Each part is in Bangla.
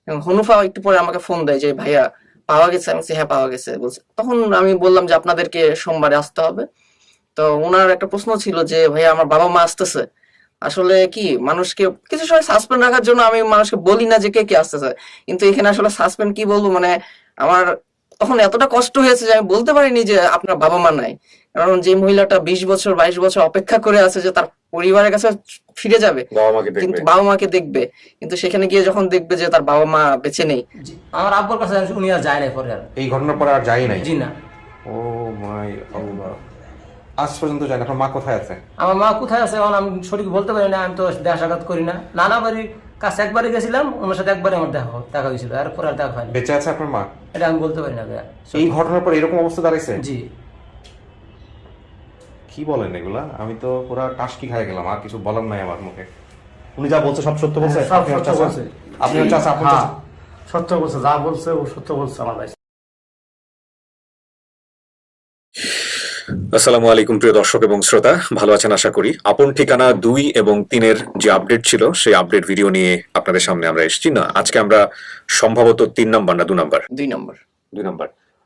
এবং হনুফা একটু পরে আমাকে ফোন দেয় যে ভাইয়া পাওয়া গেছে। আমি বলছি হ্যাঁ পাওয়া গেছে বলছে। তখন আমি বললাম যে আপনাদেরকে সোমবারে আসতে হবে। তো ওনার একটা প্রশ্ন ছিল যে ভাইয়া আমার বাবা মা আসতেছে। আসলে কি মানুষকে কিছু সময় সাসপেন্ড রাখার জন্য আমি মানুষকে বলি না যে কে কে আসতেছে, কিন্তু এখানে আসলে সাসপেন্ড কি বলবো, মানে আমার তখন এতটা কষ্ট হয়েছে যে আমি বলতে পারিনি যে আপনার বাবা মা নাই। কারণ যে মহিলাটা 20 বছর 22 বছর অপেক্ষা করে আছে যে তার পরিবারের কাছে ফিরে যাবে, বাবা মাকে কিন্তু দেখবে। বাবা মাকে দেখবে, কিন্তু সেখানে গিয়ে যখন দেখবে যে তার বাবা মা বেঁচে নেই। জি, আমার আব্বুর কাছে উনি আর যায় নাই পরে আর। এই ঘটনার পরে আর যাই নাই? জি না। ও মাই আল্লাহ, আজ পর্যন্ত যাই না। আপনার মা কোথায় আছে? আমার মা কোথায় আছে এখন আমি সঠিক বলতে পারি না, আমি তো দেখা সাক্ষাৎ করি না। নানা বাড়ির কাছে একবারে গেছিলাম, ওনার সাথে একবারে আমার দেখা হয়েছিল, আর পরে আর দেখা হয়নি। বেঁচে আছে আপনার মা? এটা আমি বলতে পারি না ভাইয়া। এই ঘটনার পর এরকম অবস্থা দাঁড়াইছে? জি। কি বলেন এগুলা? আমি তো পুরো টাসকি খাই গেলাম, আর কিছু বলার নাই আমার মুখে। উনি যা বলছে সব সত্য বলছে? সব আপনি সত্য হচ্ছে বলছে। আপনি হচ্ছে আপন হ্যাঁ, চাচা? সত্য বলছে, যা বলছে ও সত্য বলছে আমার ভাই। আসসালামু আলাইকুম প্রিয় দর্শক এবং শ্রোতা, ভালো আছেন আশা করি। আপন ঠিকানা 2 এবং 3-এর যে আপডেট ছিল সেই আপডেট ভিডিও নিয়ে আপনাদের সামনে আমরা এসেছি। না, আজকে আমরা সম্ভবত 3 নাম্বার না 2 নাম্বার 2 নম্বর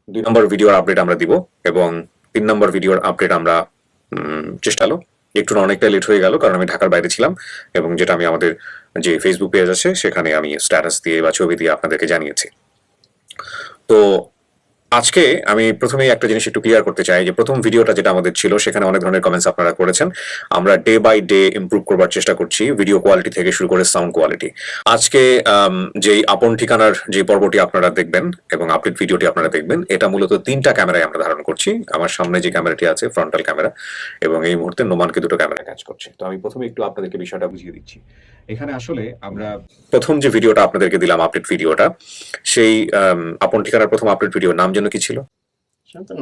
2 নাম্বার ভিডিওর আপডেট আমরা দিব, এবং 3 নাম্বার ভিডিওর আপডেট আমরা চেষ্টা হলো একটু না অনেকটা লেট হয়ে গেল, কারণ আমি ঢাকার বাইরে ছিলাম, এবং যেটা আমি আমাদের যে ফেসবুক পেজ আছে সেখানে আমি স্ট্যাটাস দিয়ে বা ছবি দিয়ে আপনাদেরকে জানিয়েছি। তো আজকে আমি প্রথমেই একটা জিনিস একটু ক্লিয়ার করতে চাই যে প্রথম ভিডিওটা যেটা আমাদের ছিল সেখানে অনেক ধরনের কমেন্টস আপনারা করেছেন। আমরা ডে বাই ডে ইমপ্রুভ করবার চেষ্টা করছি, ভিডিও কোয়ালিটি থেকে শুরু করে সাউন্ড কোয়ালিটি। আজকে যেই আপন ঠিকানার যে পর্বটি আপনারা দেখবেন এবং আপডেট ভিডিওটি আপনারা দেখবেন, এটা মূলত 3টা ক্যামেরায় আমরা ধারণ করছি। আমার সামনে যে ক্যামেরাটি আছে ফ্রন্টাল ক্যামেরা, এবং এই মুহূর্তে নোমানকে 2টো ক্যামেরা কাজ করছে। তো আমি প্রথমে একটু আপনাদেরকে বিষয়টা বুঝিয়ে দিচ্ছি। এখানে আসলে আমরা প্রথম যে ভিডিওটা আপনাদেরকে দিলাম, আপডেট ভিডিওটা, সেই আপন ঠিকানার প্রথম আপডেট ভিডিওর নাম যেন কি ছিল?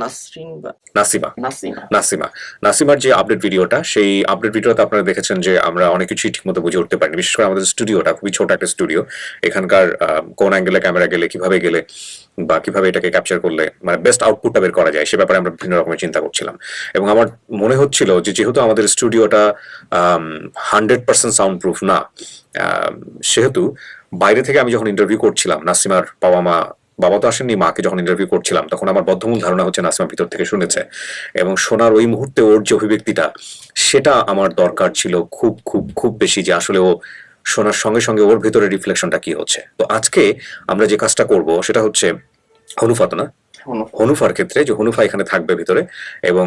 নাসরিন বা নাসিমা। নাসিমা। নাসিমার যে আপডেট ভিডিওটা, সেই আপডেট ভিডিওতে আপনারা দেখেছেন যে আমরা অনেক কিছুই ঠিক মতো বুঝে উঠতে পারিনি। বিশেষ করে আমাদের স্টুডিওটা খুবই ছোট একটা স্টুডিও। এখানকার কোন অ্যাঙ্গেলে ক্যামেরা গেলে, কিভাবে গেলে বা কিভাবে এটাকে ক্যাপচার করলে মানে বেস্ট আউটপুটটা বের করা যায়, সে ব্যাপারে আমরা বিভিন্ন রকমের চিন্তা করছিলাম। এবং আমার মনে হচ্ছিল যে যেহেতু আমাদের স্টুডিওটা 100% সাউন্ড প্রুফ না, সেহেতু বাইরে থেকে আমি যখন ইন্টারভিউ করছিলাম, নাসিমার বাবা তো আসেননি, মাকে যখন ইন্টারভিউ করছিলাম, তখন আমার বদ্ধমূল ধারণা হচ্ছে নাসিমা ভিতর থেকে শুনেছে, এবং শোনার ওই মুহূর্তে ওর যে অভিব্যক্তিটা, সেটা আমার দরকার ছিল খুব খুব খুব বেশি, যে আসলে ও শোনার সঙ্গে সঙ্গে ওর ভিতরে রিফ্লেকশনটা কি হচ্ছে। তো আজকে আমরা যে কাজটা করব সেটা হচ্ছে হনুফাত না, হনুফার ক্ষেত্রে যে হনুফা এখানে থাকবে ভিতরে, এবং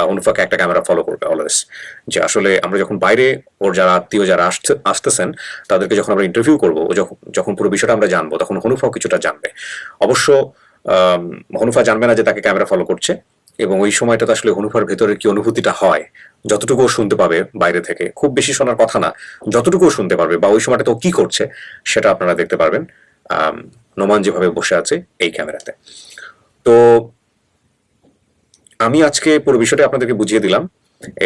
হনুফাকে একটা ক্যামেরা ফলো করবে অলওয়েজ। যে আসলে আমরা যখন বাইরে ওর যারা আত্মীয় যারা আসতেছেন তাদেরকে যখন আমরা ইন্টারভিউ করবো, ও যখন পুরো বিষয়টা আমরা জানবো, তখন হনুফাও কিছুটা জানবে। অবশ্য হনুফা জানবে না যে তাকে ক্যামেরা ফলো করছে, এবং ওই সময়টাতে আসলে হনুফার ভেতরের কি অনুভূতিটা হয়, যতটুকু শুনতে পাবে বাইরে থেকে, খুব বেশি শোনার কথা না, যতটুকু শুনতে পারবে, বা ওই সময়টা তো কি করছে সেটা আপনারা দেখতে পারবেন নোমান যেভাবে বসে আছে এই ক্যামেরাতে। তো আমি আজকে পুরো বিষয়টা আপনাদেরকে বুঝিয়ে দিলাম,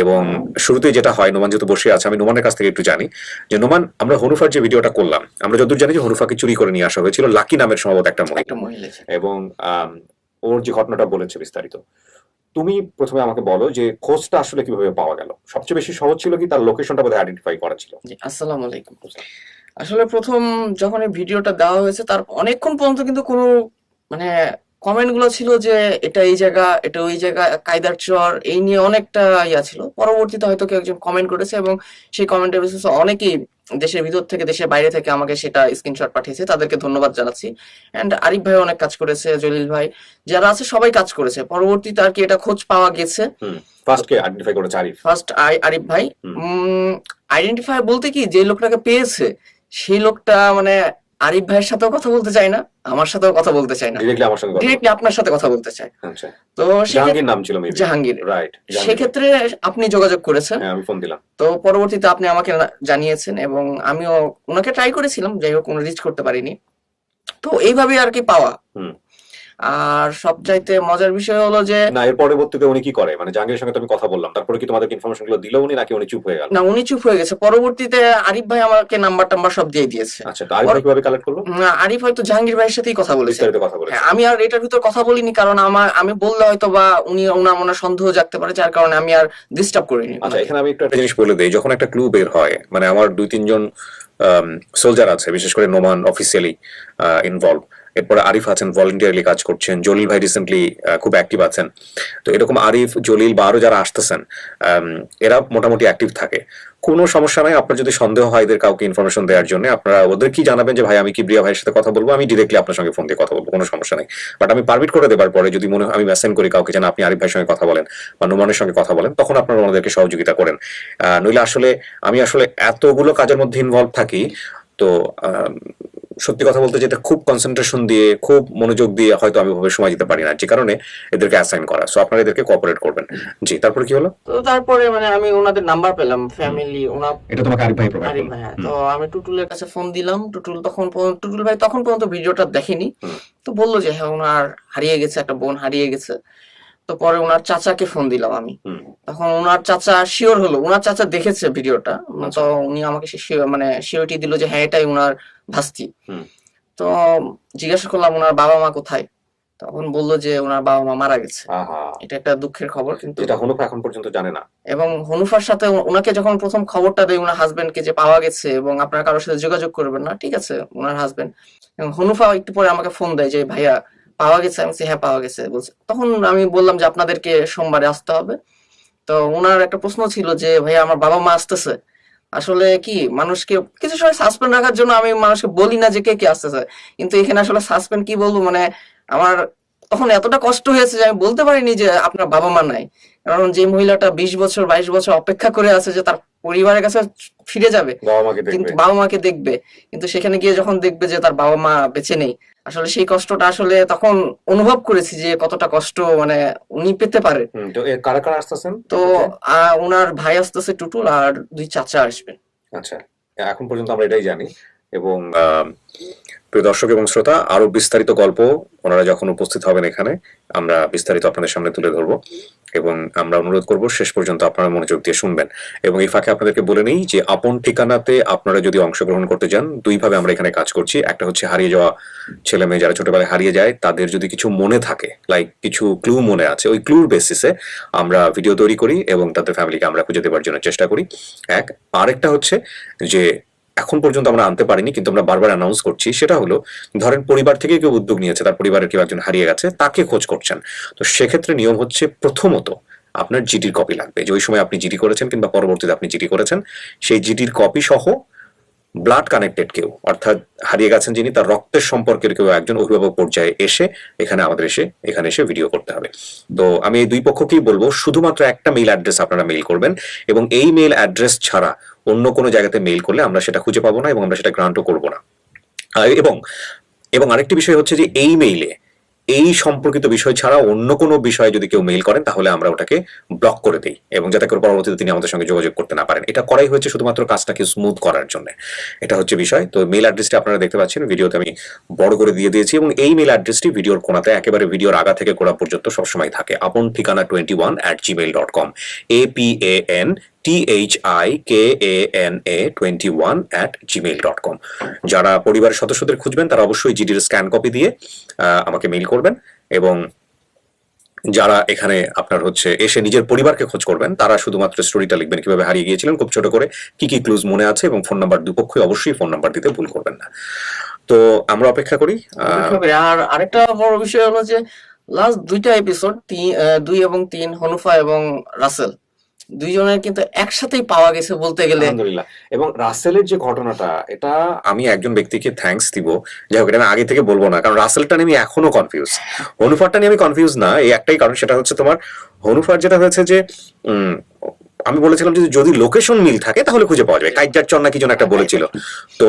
এবং শুরুতে যেটা হয়, নোমান যেহেতু বসে আছে, আমি নোমানের কাছ থেকে একটু জানি যে নোমান, আমরা হনুফার যে ভিডিওটা করলাম, আমরা যতদূর জানি যে হনুফাকে চুরি করে নিয়ে আসা হয়েছিল লাকি নামের সম্ভবত একটা মহিলা ছিল। এবং ওর যে ঘটনাটা বলেছে বিস্তারিত, তুমি প্রথমে আমাকে বলো যে খোঁজটা আসলে কিভাবে পাওয়া গেল। সবচেয়ে বেশি সহজ ছিল কি তার লোকেশনটা বোধহয় আইডেন্টিফাই করা ছিল? জি, আসসালামু আলাইকুম। আসলে প্রথম যখন এই ভিডিওটা দেওয়া হয়েছে তার অনেকক্ষণ পর্যন্ত কিন্তু কোনো মানে কমেন্ট গুলো ছিল যে এটা এই জায়গা, এটা ওই জায়গা, কায়দার চর, এই নিয়ে অনেকটা ইয়া ছিল। পরবর্তীতে হয়তো কেউ একজন কমেন্ট করেছে, এবং সেই কমেন্টের বেসিসে অনেকেই দেশের ভিতর থেকে দেশের বাইরে থেকে আমাকে সেটা স্ক্রিনশট পাঠিয়েছে, তাদেরকে ধন্যবাদ জানাচ্ছি। এন্ড আরিফ ভাই অনেক কাজ করেছে, জলিল ভাই, যারা আছে সবাই কাজ করেছে। পরবর্তীতে আর কি এটা খোঁজ পাওয়া গেছে। ফার্স্ট কে আইডেন্টিফাই করেছে? ফার্স্ট আরিফ ভাই। আইডেন্টিফাই বলতে কি, যে লোকটাকে পেয়েছে সেই লোকটা মানে আরিফ ভাইয়ের সাথেও কথা বলতে চায় না, আমার সাথেও কথা বলতে চায় না, ডিরেক্টলি আমার সঙ্গে ডিরেক্টলি আপনার সাথে কথা বলতে চায়। আচ্ছা, তো জাহাঙ্গীর নাম ছিল মেবি। জাহাঙ্গীর, রাইট। সেক্ষেত্রে আপনি যোগাযোগ করেছেন। হ্যাঁ, আমি ফোন দিলাম। তো পরবর্তীতে আপনি আমাকে জানিয়েছেন, এবং আমিও ওনাকে ট্রাই করেছিলাম, যাই হোক কোনো রিচ করতে পারিনি। তো এইভাবে আর কি পাওয়া। আর সবচাইতে মজার বিষয় হলো যে না, এর পরবর্তীতে উনি কি করে, মানে জাহাঙ্গীরের সঙ্গে তো আমি কথা বললাম, তারপরে কি তোমাদেরকে ইনফরমেশন গুলো দিল উনি, নাকি উনি চুপ হয়ে গেল? না, উনি চুপ হয়ে গেছে। পরবর্তীতে আরিফ ভাই আমাকে নাম্বার টাম্বার সব দিয়ে দিয়েছে। আচ্ছা, তো আরিফ ভাই কিভাবে কালেক্ট করলো? আরিফ হয়তো জাহাঙ্গীর ভাইয়ের সাথেই কথা বলেছে। বিস্তারিত কথা বলেছে। হ্যাঁ, আমি আর এটার ভিতর কথা বলিনি, কারণ আমি বললে হয়তো বা ওনার সন্দেহ জাগতে পারে, যার কারণে আমি আর ডিস্টার্ব করিনি। আচ্ছা, এখানে আমি একটা জিনিস বলে দিই, যখন একটা ক্লু বের হয়, মানে আমার 2-3 জন সোলজার আছে, বিশেষ করে নোমান অফিসিয়ালি ইনভলভ, এরপরে আরিফ আছেন ভলেন্টিয়ারলি কাজ করছেন, জলিল ভাই রিসেন্টলি খুব অ্যাক্টিভ আছেন। তো এরকম আরিফ, জলিল বা আরো যারা আসতেছেন এরা মোটামুটি অ্যাক্টিভ থাকে। কোনো সমস্যা নাই, আপনার যদি সন্দেহ হয় এদের কাউকে ইনফরমেশন দেওয়ার জন্য, আপনারা ওদের কি জানাবেন যে ভাই আমি কিবরিয়া ভাইয়ের সাথে কথা বলবো, আমি ডিরেক্টলি আপনার সঙ্গে ফোন দিয়ে কথা বলবো, কোনো সমস্যা নেই। বাট আমি পারমিট করে দেবার পরে যদি মনে হয় আমি মেসেজ করি কাউকে যেন আপনি আরিফ ভাইয়ের সঙ্গে কথা বলেন বা নোমানের সঙ্গে কথা বলেন, তখন আপনারা ওনাদেরকে সহযোগিতা করেন। নইলে আসলে আমি এতগুলো কাজের মধ্যে ইনভলভ থাকি, তো সত্যি কথা বলতে যেটা খুব কনসেন্ট্রেশন দিয়ে, খুব মনোযোগ দিয়ে হয়তো আমি ভাবে সময় দিতে পারি না, যে কারণে এদেরকে অ্যাসাইন করা। সো আপনারা এদেরকে কোঅপারেট করবেন। জি, তারপরে কি হলো? তো তারপরে আমি ওনাদের নাম্বার পেলাম, ফ্যামিলি এটা তোমাকে আরিফ ভাই প্রোভাইড আরিফ করলো? ভাই। হ্যাঁ, তো আমি টুটুলের কাছে ফোন দিলাম। টুটুল ভাই তখন পর্যন্ত ভিডিওটা দেখেনি। তো বললো যে হ্যাঁ, ওনার হারিয়ে গেছে, একটা বোন হারিয়ে গেছে। তো পরে ওনার চাচাকে ফোন দিলাম আমি। তখন ওনার চাচা শিওর হলো, ওনার চাচা দেখেছে ভিডিওটা। তো উনি আমাকে শিওরিটি দিল যে হ্যাঁ, এটাই ওনার ভাস্তি। তো জিজ্ঞাসা করলাম ওনার বাবা মা কোথায়, তখন বললো যে ওনার বাবা মা মারা গেছে। এটা একটা দুঃখের খবর, কিন্তু এটা হনুফা এখন পর্যন্ত জানে না। এবং হনুফার সাথে ওনাকে যখন প্রথম খবরটা দেয় ওনার হাজবেন্ডকে যে পাওয়া গেছে এবং আপনার কারোর সাথে যোগাযোগ করবেন না, ঠিক আছে, ওনার হাজবেন্ড। এবং হনুফা একটু পরে আমাকে ফোন দেয় যে ভাইয়া পাওয়া গেছে। আমি বলছি হ্যাঁ পাওয়া গেছে বলছে। তখন আমি বললাম যে আপনাদেরকে সোমবারে আসতে হবে। তো ওনার একটা প্রশ্ন ছিল যে ভাইয়া আমার বাবা মা আসতেছে। আসলে কি, মানুষকে কিছু সময় সাসপেন্ড রাখার জন্য আমি মানুষকে বলি না যে কে কে আসতেছে, কিন্তু এখানে আসলে সাসপেন্ড কি বলবো, আমার তখন এতটা কষ্ট হয়েছে যে আমি বলতে পারিনি যে আপনার বাবা মা নাই। কারণ যে মহিলাটা 20 বছর 22 বছর অপেক্ষা করে আছে যে তার পরিবারের কাছে ফিরে যাবে, কিন্তু বাবা মাকে দেখবে, কিন্তু সেখানে গিয়ে যখন দেখবে যে তার বাবা মা বেঁচে নেই, আসলে সেই কষ্টটা আসলে তখন অনুভব করেছি যে কতটা কষ্ট উনি পেতে পারে। তো কারা কারা আসতেছেন? তো ওনার ভাই আসতেছে টুটুল, আর 2 চাচা আসবেন। আচ্ছা, এখন পর্যন্ত আমরা এটাই জানি। এবং প্রিয় দর্শক এবং শ্রোতা, আরো বিস্তারিত গল্প ওনারা যখন উপস্থিত হবেন এখানে আমরা বিস্তারিত আপনাদের সামনে তুলে ধরবো, এবং আমরা অনুরোধ করব শেষ পর্যন্ত আপনারা মনোযোগ দিয়ে শুনবেন। এবং এই ফাঁকে আপনাদেরকে বলে নেই যে আপন ঠিকানাতে আপনারা যদি অংশগ্রহণ করতে চান, দুইভাবে আমরা এখানে কাজ করছি। একটা হচ্ছে হারিয়ে যাওয়া ছেলে মেয়ে যারা ছোটবেলায় হারিয়ে যায়, তাদের যদি কিছু মনে থাকে, লাইক কিছু ক্লু মনে আছে, ওই ক্লুর বেসিসে আমরা ভিডিও তৈরি করি এবং তাদের ফ্যামিলিকে আমরা খুঁজে দেওয়ার জন্য চেষ্টা করি। আরেকটা হচ্ছে যে এখন পর্যন্ত আমরা আনতে পারিনি, কিন্তু আমরা বারবার অ্যানাউন্স করছি, সেটা হলো ধরেন পরিবার থেকে কেউ উদ্যোগ নিয়েছে, তার পরিবারের কেউ একজন হারিয়ে গেছে, তাকে খোঁজ করছেন। তো সেক্ষেত্রে নিয়ম হচ্ছে প্রথমত আপনার জিডির কপি লাগবে, যে ওই সময় আপনি জিডি করেছেন কিংবা পরবর্তীতে আপনি জিডি করেছেন, সেই জিডির কপি সহ ব্লাড কানেক্টেড কেউ, অর্থাৎ হারিয়ে গেছেন যিনি, তার রক্তের সম্পর্কের কেউ একজন অভিভাবক পর্যায়ে এসে এখানে এসে ভিডিও করতে হবে। তো আমি এই দুই পক্ষকেই বলবো শুধুমাত্র একটা মেইল অ্যাড্রেস আপনারা মেইল করবেন, এবং এই মেইল অ্যাড্রেস ছাড়া অন্য কোনো জায়গাতে মেইল করলে আমরা সেটা খুঁজে পাবো না এবং আমরা সেটা গ্রান্টও করবো না। এবং আরেকটি বিষয় হচ্ছে যে এই মেইলে এই সম্পর্কিত বিষয় ছাড়া অন্য কোনো বিষয়ে যদি কেউ মেইল করেন তাহলে আমরা ওটাকে ব্লক করে দিই, এবং যাতে করে পরবর্তীতে তিনি আমাদের সঙ্গে যোগাযোগ করতে না পারেন। এটা করাই হয়েছে শুধুমাত্র কাজটাকে স্মুথ করার জন্য। এটা হচ্ছে বিষয়। তো মেইল অ্যাড্রেসটি আপনারা দেখতে পাচ্ছেন, ভিডিওতে আমি বড় করে দিয়ে দিয়েছি, এবং এই মেইল অ্যাড্রেসটি ভিডিওর কোণাতে একেবারে ভিডিওর আগা থেকে গোড়া পর্যন্ত সবসময় থাকে, aponthikana21@gmail.com, APANTHIKANA21@gmail.com। যারা পরিবারের সদস্যদের খুঁজবেন তারা অবশ্যই জিডির স্ক্যান কপি দিয়ে আমাকে মেইল করবেন, এবং যারা এখানে আপনার হচ্ছে এসে নিজের পরিবারকে খোঁজ করবেন তারা শুধুমাত্র স্টোরিটা লিখবেন, কিভাবে হারিয়ে গিয়েছিলেন, খুব ছোট করে, কি কি ক্লুজ মনে আছে, এবং ফোন নাম্বার, দুপক্ষই অবশ্যই ফোন নাম্বার দিতে ভুল করবেন না। তো আমরা অপেক্ষা করি। আর আরেকটা বড় বিষয় হলো যে লাস্ট 2টা এপিসোড 2 এবং 3, হনুফা এবং রাসেল দুইজনের কিন্তু একসাথেই পাওয়া গেছে বলতে গেলে। আলহামদুলিল্লাহ। এবং রাসেলের যে ঘটনাটা, এটা আমি একজন ব্যক্তিকে থ্যাঙ্কস দিব, যাই হোক এটা আমি আগে থেকে বলবো না, কারণ রাসেলটা নিয়ে আমি এখনো কনফিউজ। হনুফারটা নিয়ে আমি কনফিউজ না, এই একটাই কারণ, সেটা হচ্ছে তোমার হনুফার যেটা হয়েছে যে আমি বলেছিলাম যে যদি লোকেশন মিল থাকে তাহলে খুঁজে পাওয়া যাবে, কাইজার চর না কি যেন একটা বলেছিল, তো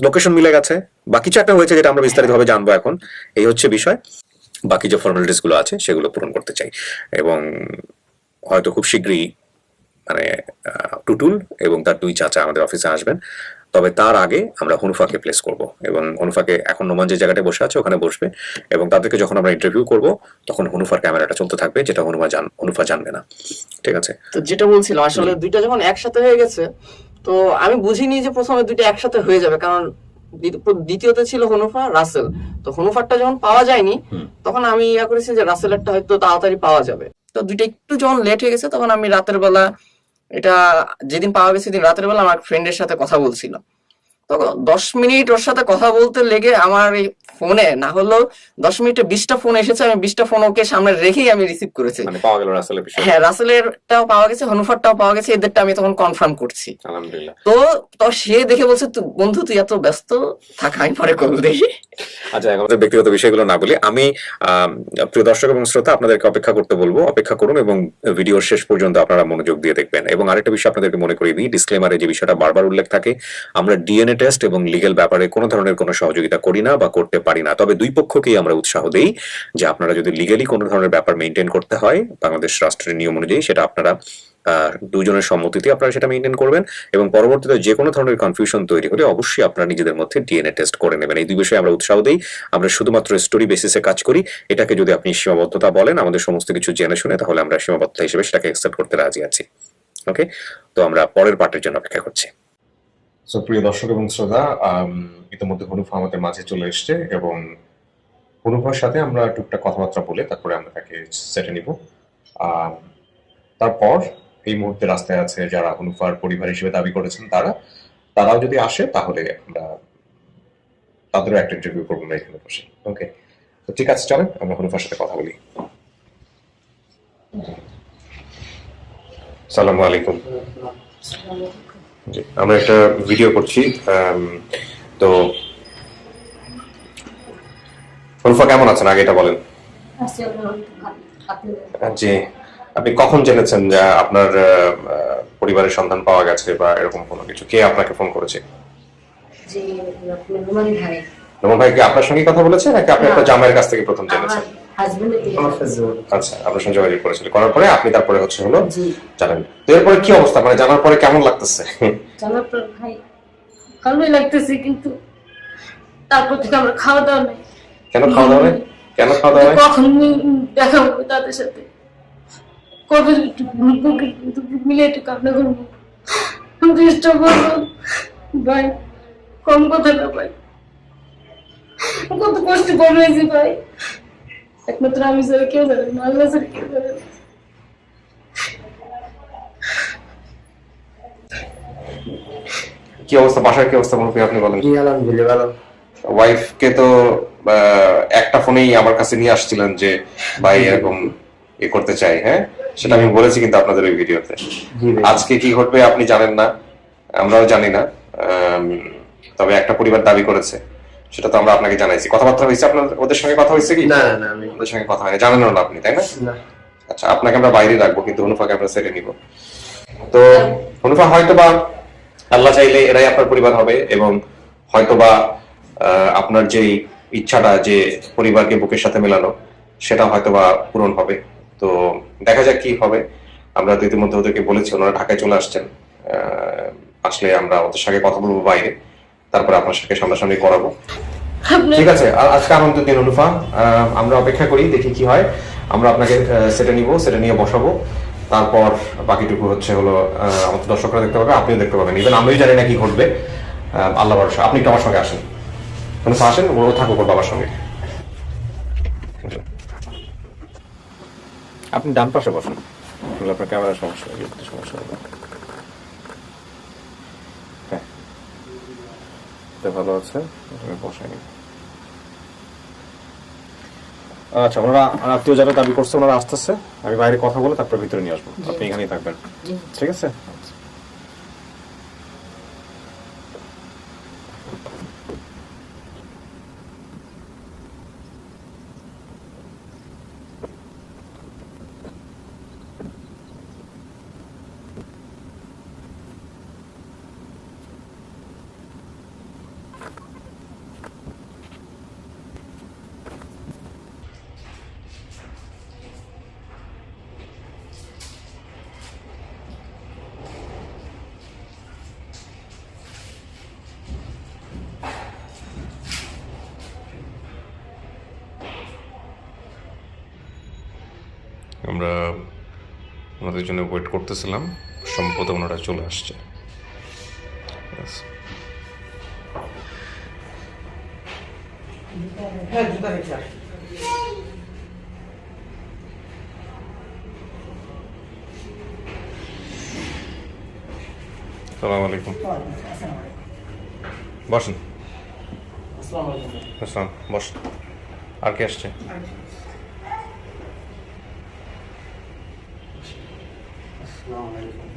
লোকেশন মিলে গেছে, বা কিছু একটা হয়েছে যেটা আমরা বিস্তারিতভাবে জানবো এখন। এই হচ্ছে বিষয়। বাকি যে ফর্মালিটিস গুলো আছে সেগুলো পূরণ করতে চাই, এবং হয়তো খুব শীঘ্রই টুটুল এবং তার 2 চাচা আমাদের অফিসে আসবেন। তবে তার আগে আমরা হনুফাকে প্লেস করব এবং হনুফাকে এখন নোমান যে জায়গাটায় বসে আছে ওখানে বসবে এবং তাদেরকে যখন আমরা ইন্টারভিউ করব তখন হনুফার ক্যামেরাটা চলতে থাকবে, যেটা হনুফা জানবে না। ঠিক আছে? তো যেটা বলছিলাম আসলে দুইটা যখন একসাথে হয়ে গেছে, তো আমি বুঝিনি যে প্রথমে দুইটা একসাথে হয়ে যাবে, কারণ দ্বিতীয়তে ছিল হনুফা রাসেল। তো হনুফারটা যখন পাওয়া যায়নি তখন আমি ইয়া করেছি যে রাসেলেরটা হয়তো তাড়াতাড়ি পাওয়া যাবে। তো দুইটা একটু যখন লেট হয়ে গেছে তখন আমি রাতের বেলা, এটা যেদিন পাওয়া গেছে সেদিন রাতের বেলা আমার ফ্রেন্ডের সাথে কথা বলছিলাম। তো 10 মিনিট ওর সাথে কথা বলতে লেগে আমার এই ফোনে না হলো 10 মিনিটে 20টা ফোন এসেছে, আমি 20টা ফোন ওকে সামনে রেখেই আমি রিসিভ করেছি। মানে পাওয়া গেল রাসেলের বিষয়। হ্যাঁ, রাসেলেরটাও পাওয়া গেছে, হনুফারটাও পাওয়া গেছে, এদেরটা আমি তখন কনফার্ম করছি। আলহামদুলিল্লাহ। তো সে দেখে বলছে, বন্ধু তুই এত ব্যস্ত থাক, আমি পরে কল দিই। আচ্ছা, আমাদের ব্যক্তিগত বিষয়গুলো না বলি, আমি প্রিয় দর্শক এবং শ্রোতা আপনাদেরকে অপেক্ষা করতে বলবো, অপেক্ষা করুন এবং ভিডিওর শেষ পর্যন্ত আপনারা মনোযোগ দিয়ে দেখবেন। এবং আরেকটা বিষয় আপনাদেরকে মনে করিয়ে দিই, ডিসক্লেমারে যে বিষয়টা বারবার উল্লেখ থাকে, আমরা ডিএনএ টেস্ট এবং লিগ্যাল ব্যাপারে কোনো ধরনের কোনো সহযোগিতা করি না বা করতে পারি না। তবে দুই পক্ষকেই আমরা উৎসাহ দেই যে আপনারা যদি লিগ্যালি কোনো ধরনের ব্যাপার মেনটেন করতে হয় বাংলাদেশ রাষ্ট্রের নিয়ম অনুযায়ী, সেটা আপনারা দুজনের সম্মতিতে আপনারা সেটা মেনটেন করবেন এবং পরবর্তীতে যে কোনো ধরনের কনফিউশন তৈরি হলে অবশ্যই আপনারা নিজেদের মধ্যে ডিএনএ টেস্ট করে নেবেন। এই দুই বিষয়ে আমরা উৎসাহ দেই। আমরা শুধুমাত্র স্টোরি বেসিসে কাজ করি। এটাকে যদি আপনি সীমাবদ্ধতা বলেন আমাদের সমস্ত কিছু জেনে শুনে, তাহলে আমরা সীমাবদ্ধতা হিসেবে সেটাকে অ্যাকসেপ্ট করতে রাজি আছি। ওকে, তো আমরা পরের পার্টের জন্য অপেক্ষা করছি। সো প্রিয় দর্শক এবং শ্রোতা, ইতিমধ্যে হনুফা আমাদের মাঝে চলে এসছে এবং হনুফার সাথে আমরা টুকটাক কথাবার্তা বলে তারপরে আমরা তাকে সেটে নিব। তারপর এই মুহূর্তে রাস্তায় আছে যারা হনুফার পরিবার হিসেবে দাবি করেছেন, তারাও যদি আসে তাহলে আমরা তাদেরও একটা ইন্টারভিউ করবো আমরা এখানে বসে। ওকে, তো ঠিক আছে, চলেন আমরা হনুফার সাথে কথা বলি। সালামু আলাইকুম। জি, আমরা একটা ভিডিও করছি। তো হনুফা কেমন আছেন আগে এটা বলেন। জি, আপনি কখন জেনেছেন যে আপনার পরিবারের সন্ধান পাওয়া গেছে বা এরকম কোনো কিছু? কে আপনাকে ফোন করেছে? নোমান ভাই কি আপনার সঙ্গে কথা বলেছে নাকি আপনি আপনার জামাইয়ের কাছ থেকে প্রথম জেনেছেন? আচ্ছা, আপনার সঙ্গে যোগাযোগ করেছিল, করার পরে আপনি তারপরে হলো জানেন। তো এরপরে কি অবস্থা, মানে জানার পরে কেমন লাগতেছে? জানার পর ভাই ভালোই লাগতেছে, কিন্তু তারপর থেকে আমরা খাওয়া দাওয়া নেই। কেন খাওয়া দাওয়া নেই? কেন খাওয়া দাওয়া নেই? কখন দেখা হবে তাদের সাথে, কবে মিলে একটু কান্না করবো, চেষ্টা করবো ভাই। কম কথা না ভাই, কত কষ্ট কমেছি ভাই, একমাত্র আমি ছাড়া কেউ জানে না, আল্লাহ ছাড়া কেউ জানে না। কি অবস্থা, বাসার কি অবস্থা বলতে আপনি বলেন। আলহামদুলিল্লাহ ভালো। ওয়াইফকে তো একটা ফোনেই আমার কাছে নিয়ে আসছিলেন যে ভাই এরকম এ করতে চাই, হ্যাঁ সেটা আমি বলেছি কিন্তু আপনাদের ওই ভিডিওতে। আজকে কি ঘটবে আপনি জানেন না, আমরাও জানি না, তবে একটা পরিবার দাবি করেছে, সেটা তো আমরা আপনাকে জানাইছি। কথাবার্তা হয়েছে আপনার ওদের সঙ্গে? কথা হয়েছে কি? না না, আমি ওদের সঙ্গে কথা হয়নি, জানেন না আপনি, তাই না? আচ্ছা, আপনাকে আমরা বাইরে রাখবো কিন্তু হনুফাকে আমরা সেরে নিব। তো হনুফা হয়তোবা আল্লাহ চাইলে এরাই আপনার পরিবার হবে এবং হয়তোবা আপনার যে ইচ্ছাটা যে পরিবারকে বুকের সাথে মেলানো, সেটা হয়তোবা পূরণ হবে। তো দেখা যাক কি হবে। আমরা তো ইতিমধ্যে ওদেরকে বলেছি, ওনারা ঢাকায় চলে আসছেন, আসলে আমরা ওদের সঙ্গে কথা বলবো বাইরে, তারপরে আপনার সাথে সামনাসামনি করাবো। ঠিক আছে, আজকে আনন্দের দিন হনুফা, আমরা অপেক্ষা করি, দেখি কি হয়। আমরা আপনাকে সেটে নিয়ে বসাবো, তারপর বাকিটুকু হলো আমাদের দর্শকরা দেখতে পাবে, আপনিও দেখতে পাবেন। ইভেন আমিও জানি না কি ঘটবে, আল্লাহ ভরসা। আপনি একটু আমার সঙ্গে আসেন, হনুফা আসেন, ও থাকুক ওর বাবার সঙ্গে। আপনি ডান পাশে বসেন, আপনার ক্যামেরার সমস্যা হবে। হ্যাঁ, ভালো আছে, বসাইনি। আচ্ছা, ওনারা আত্মীয় যারা দাবি করছে ওনারা আসতেছে, আমি বাইরে কথা বলে তারপর ভিতরে নিয়ে আসবো, আপনি এখানেই থাকবেন, ঠিক আছে? আমরা ওনাদের জন্য ওয়েট করতেছিলাম, সম্ভবত ওনারা চলে আসছে। Yes. আসসালামু আলাইকুম। বসেন। আসসালাম, বসেন। আর কে আসছে?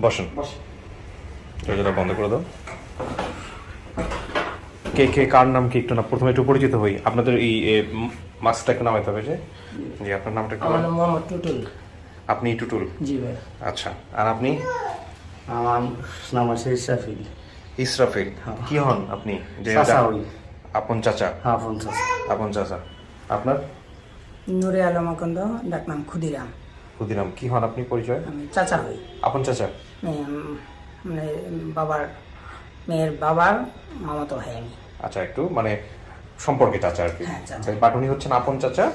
বসেন। দরজাটা বন্ধ করে দাও। কে কে কার নাম কি একটু না প্রথমে একটু পরিচিত হই। আপনাদের এই মাস্কটা একটু নামাইতে হবে যে। জি, আপনার নামটা একটু। আমার নাম মোহাম্মদ টুটুল। আপনি টুটুল? জি ভাই। আচ্ছা, আর আপনি? আমার নাম আছে ইসরাফিল। ইসরাফিল। কি হন আপনি? যে চাচা হই। আপন চাচা? হ্যাঁ, 50। আপন চাচা। আপনার? নুরে আলম আকন্দ, ডাকনাম ক্ষুদিরাম। ক্ষুদিরাম। কি হন আপনি পরিচয়? আমি চাচা হই। আপন চাচা? মানে বাবার মেয়ের বাবার মামাতো ভাই আমি। আচ্ছা, একটু মানে সম্পর্কে চাচা আর কি। হ্যাঁ, চাচা। বাট উনি হচ্ছেন আপন চাচা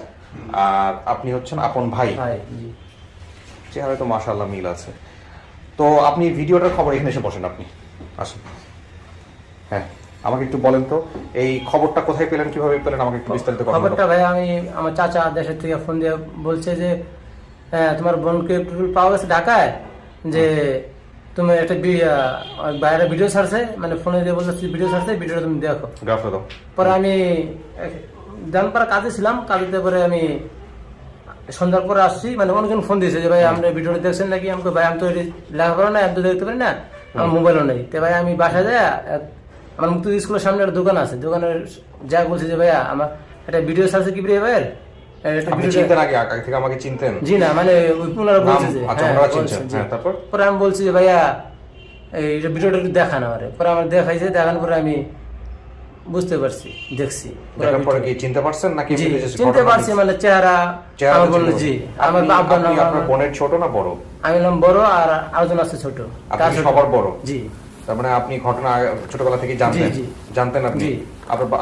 আর আপনি হচ্ছেন আপন ভাই। ভাই জি। চেহারা তো মাশাআল্লাহ মিল আছে। তো আপনি ভিডিওটার খবর এখানে এসে বসেন, আপনি আসুন। হ্যাঁ, আমাকে একটু বলেন তো এই খবরটা কোথায় পেলেন, কিভাবে পেলেন, আমাকে একটু বিস্তারিত কথা বলুন। খবরটা ভাই আমি আমার চাচা দেশের থেকে ফোন দিয়ে বলছে যে তোমার বোনকে টুটুল পাওয়া গেছে ঢাকায়, যে তুমি একটা বাইরে ভিডিও ছাড়ছে, মানে ফোনে দিয়ে বলছে ভিডিও ছাড়ছে, ভিডিওটা তুমি দেখো। গ্রাফটা দাও। পরে আমি দানপাড়া কাজে ছিলাম, কাজেতে পরে আমি সন্ধ্যার পরে আসছি, মানে অনেকজন ফোন দিয়েছে যে ভাই আপনি ভিডিওটা দেখছেন নাকি। আমাকে ভাই আমি তো লেখাপড়া না, আমি তো দেখতে পারি না, আমার মোবাইলও নেই। তো ভাই আমি বাসায় যাই, আমার মুক্তি স্কুলের সামনে একটা দোকান আছে, দোকানের যা বলছে যে ভাইয়া আমার একটা ভিডিও ছাড়ছে কি ভাইয়ের একটা আপনি ভিডিও। চিনতেন আগে থেকে আমাকে চিনতেন? জি না, মানে ওই পুনরা বলছে যে আচ্ছা, হ্যাঁ, ওনারা বলছে, চিনছেন। জি। হ্যাঁ, তারপর? পরে আমি বলছি যে ভাইয়া এই ভিডিওটা একটু দেখান আমারে। পরে আমার দেখাইছে, দেখানোর পরে আমি বুঝতে পারছি, দেখছি। দেখার পরে কি চিনতে পারছেন নাকি? জি, এমনি just চিনতে ঘটনা পারছি, দেখছেন? মানে চেহারা চেহারা আমার তো বোন। চিনতে জি, পারছেন। আমার আপনি- আব্বার নাম, আপনি আপনার বোনের ছোট না বড়? আমি নাম বড় আর আরেকজন আছে ছোট। আপনি তার ছোট। সবার বড়? জি তার মানে আপনি ঘটনা ছোটবেলা থেকে জানতেন? জি, জি। জানতেন আপনি? জি।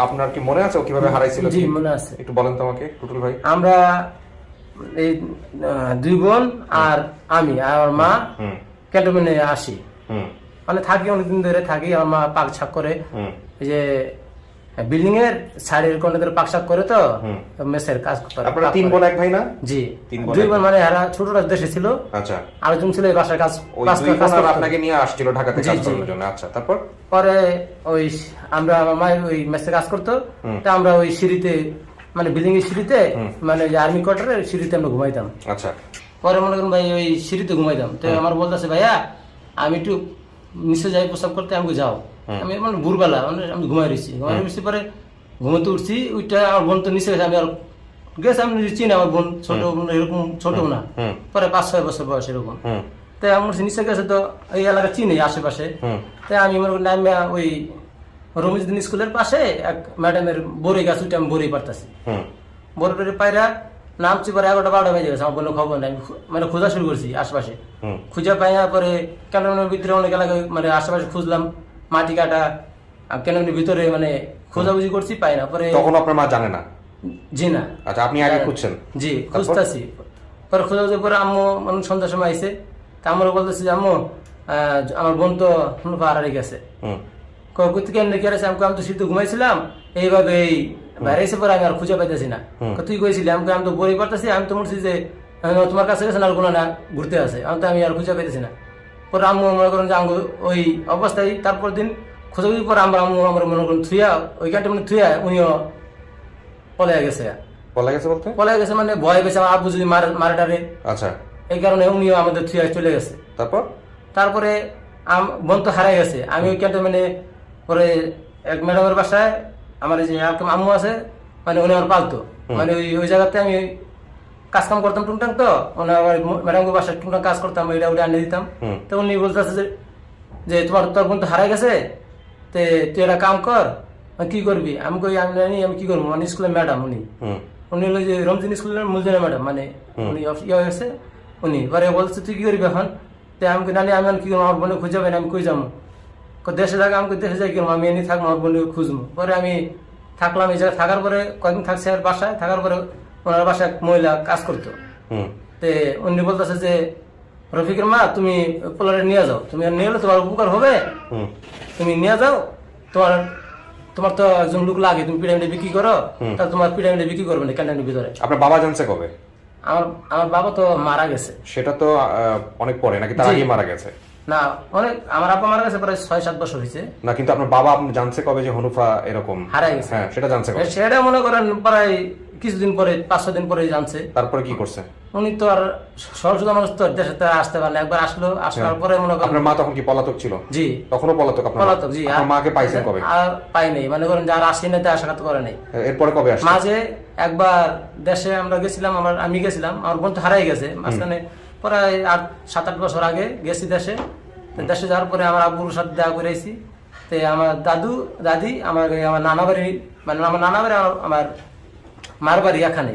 আপনার কি মনে আছে ও কিভাবে হারাইছিল? জি, কি? মনে আছে। একটু বলেন তো আমাকে টুটুল ভাই। আমরা এই দুই বোন আর আমি আর আমার মা হুম ক্যান্টনমেন্টে আসি, হুম মানে থাকি, অনেকদিন ধরে থাকি। আমার মা পাক ছাক করে, হুম এই যে বিল্ডিং এর সাইডের কোণে ধরে পাক শাক করে, তো মেসের কাজ করে। আপনারা পাক 3 করে। বোন 1 ভাই না? জি, তিন বোন 2 এক বোন, মানে এরা ছোটরা দেশে ছিল, আচ্ছা, আরেকজন ছিল এই বাসায় কাজ ওই কাজ 2 বোন আর করতো। আপনাকে নিয়ে আসছিল ঢাকাতে জি, কাজ জি। করার জন্য। আচ্ছা, তারপর? পরে ওই আমরা আমার মায়ের ওই মেসে কাজ করতো, তা আমরা ওই সিঁড়িতে, মানে বিল্ডিং এর সিঁড়িতে, মানে আর্মি কোয়ার্টারের সিঁড়িতে আমরা ঘুমাইতাম। আচ্ছা, পরে মনে করেন ভাই ওই সিঁড়িতে ঘুমাইতাম। তো আমার বলতেছে ভাইয়া আমি একটু নিচে যাই প্রস্তাব করতে, আমাকে যাও। আমি মানে ভোরবেলা, মানে আমি ঘুমাই রয়েছি, পরে ঘুমাতে উঠছি, ওইটা আমার বোন তো নিচে গেছে, আমি আর গেছে, আমি চিনি আমার বোন, ছোট বোন, এরকম ছোট না, পরে 5-6 বছর বয়স এরকম। তাই আমার নিচে গেছে, তো এই এলাকা চিনি আশেপাশে। তাই আমি মনে করি আমি ওই রমিজুদ্দিন স্কুলের পাশে এক ম্যাডামের বড়ি গাছ, ওইটা আমি বড়ি পারতাছি, বড়ি টড়ি পায়রা নামছি। পরে 11টা-12টা বেজে গেছে, আমার কোনো খবর নাই। মানে খোঁজা শুরু করছি আশেপাশে, খুঁজে পাই না। পরে ক্যান্টনমেন্টের ভিতরে অনেক এলাকায়, মানে আশেপাশে খুঁজলাম, মাটি কাটা ক্যান্টনমেন্টের ভিতরে, মানে খোঁজাখুঁজি করছি, পাই না। পরে তখন আপনার মা জানে না? জি না। আচ্ছা, আপনি আগে খুঁজছেন? জি, খুঁজতেছি। পরে খোঁজাখুঁজি পরে আম্মু মানে সন্ধ্যার সময় আইসে, তা আমরা বলতেছি যে আম্মু আমার বোন তো হারিয়ে গেছে। আমি তো শীতে ঘুমাইছিলাম, এইভাবে এই বাইরে এসে পরে আমি আর খুঁজে পাইতেছি না। তুই কইছিলি, আমি তো বই পড়তেছি, আমি তো মরছি যে তোমার কাছে গেছে না, আর কোনো না ঘুরতে আছে, আমি আর খুঁজে পাইতেছি না। পরে আম্মু মনে করেন যে ওই অবস্থায় তারপর দিন খোঁজাখুঁজি পরে আমরা মনে করেন থুইয়া, ওই ক্যান্টনমেন্টে থুইয়া উনিও পলাইয়া গেছে। পলা গেছে বলতে? পলাইয়া গেছে মানে ভয় পেয়েছে আমার আব্বু যদি মারাটারে, আচ্ছা, এই কারণে উনিও আমাদের থুইয়া চলে গেছে। তারপরে বোন তো হারাই গেছে। আমি ওই ক্যান্টনমেন্টে পরে এক ম্যাডামের বাসায়, আমার যে আম্মু আছে, মানে উনি আমার পালতো, মানে ওই জায়গাতে আমি কাজ কাম করতাম টুকটাক। তো উনি আবার ম্যাডামের বাসায় টুকটাক কাজ করতাম, ওইটা ওটা আনিয়ে দিতাম। তো উনি বলতেছে যে তোর বোন তো হারাই গেছে, তুই একটা কাম কর, কি করবি? আমি কই আমি জানি আমি কি করবো, মানে স্কুলের ম্যাডাম উনি হলো যে রমজিন স্কুলের মুলজানা ম্যাডাম, মানে উনি ইয়ে গেছে। উনি পরে বলছে তুই কি করবি এখন? তো আমি জানি আমি কি করবো, আমার বোনে খুঁজে পাই না, আমি কই যাবো? দেশে থাকা, আমি দেশে যাই কেন, আমি এনে থাকবো, আমার বোনকে খুঁজবো। পরে আমি থাকলাম এই জায়গায়, থাকার পরে কয়েকদিন থাকছে আর বাসায়। থাকার পরে ওনার বাসায় এক মহিলা কাজ করতো, তে উনি বলতেছে যে রফিকের মা তুমি পোলারে নিয়ে যাও, তুমি নিয়ে গেলে তোমার উপকার হবে, তুমি নিয়ে যাও, তোমার তোমার তো একজন লোক লাগে, তুমি পিরামিডে বিক্রি করো, তাহলে তোমার পিরামিডে বিক্রি করবে না ক্যান্টিনের ভিতরে। আপনার বাবা জানছে কবে? আমার আমার বাবা তো মারা গেছে। সেটা তো অনেক পরে নাকি তার জি। আগেই মারা গেছে? না, অনেক আমার আব্বা মারা গেছে প্রায় 6-7 বছর হয়েছে। না, কিন্তু আপনার বাবা আপনি জানছে কবে যে হনুফা এরকম হারাই গেছে? হ্যাঁ, সেটা জানছে কবে? সেটা মনে করেন প্রায় কিছুদিন পরে, 5-6 দিন পরে জানছে। তারপরে কি করছে? উনি তো আর সরসুদা মানুষ তো দেশে তো আসতে পারলে, একবার আসলো, আসার পরে মনে করেন আপনার মা তখন কি পলাতক ছিল? জি, তখনও পলাতক? আপনার মা? পলাতক, জি। আপনার মাকে পাইছেন কবে? আর পাই নাই, মনে করেন যারা আসি না আশাঘাত করে নাই। এরপরে কবে আসছে? মাঝে একবার দেশে আমরা গেছিলাম, আমি গেছিলাম, আমার বোন তো হারাই গেছে মাঝখানে, প্রায় 7-8 বছর আগে গেছি দেশে। তো দেশে যাওয়ার পরে আমার আব্বুর সাথে দেখা করে আইছি। তো আমার দাদু দাদি আমার নানা বাড়ি, মানে আমার নানা বাড়ি আমার মার বাড়ি এখানে,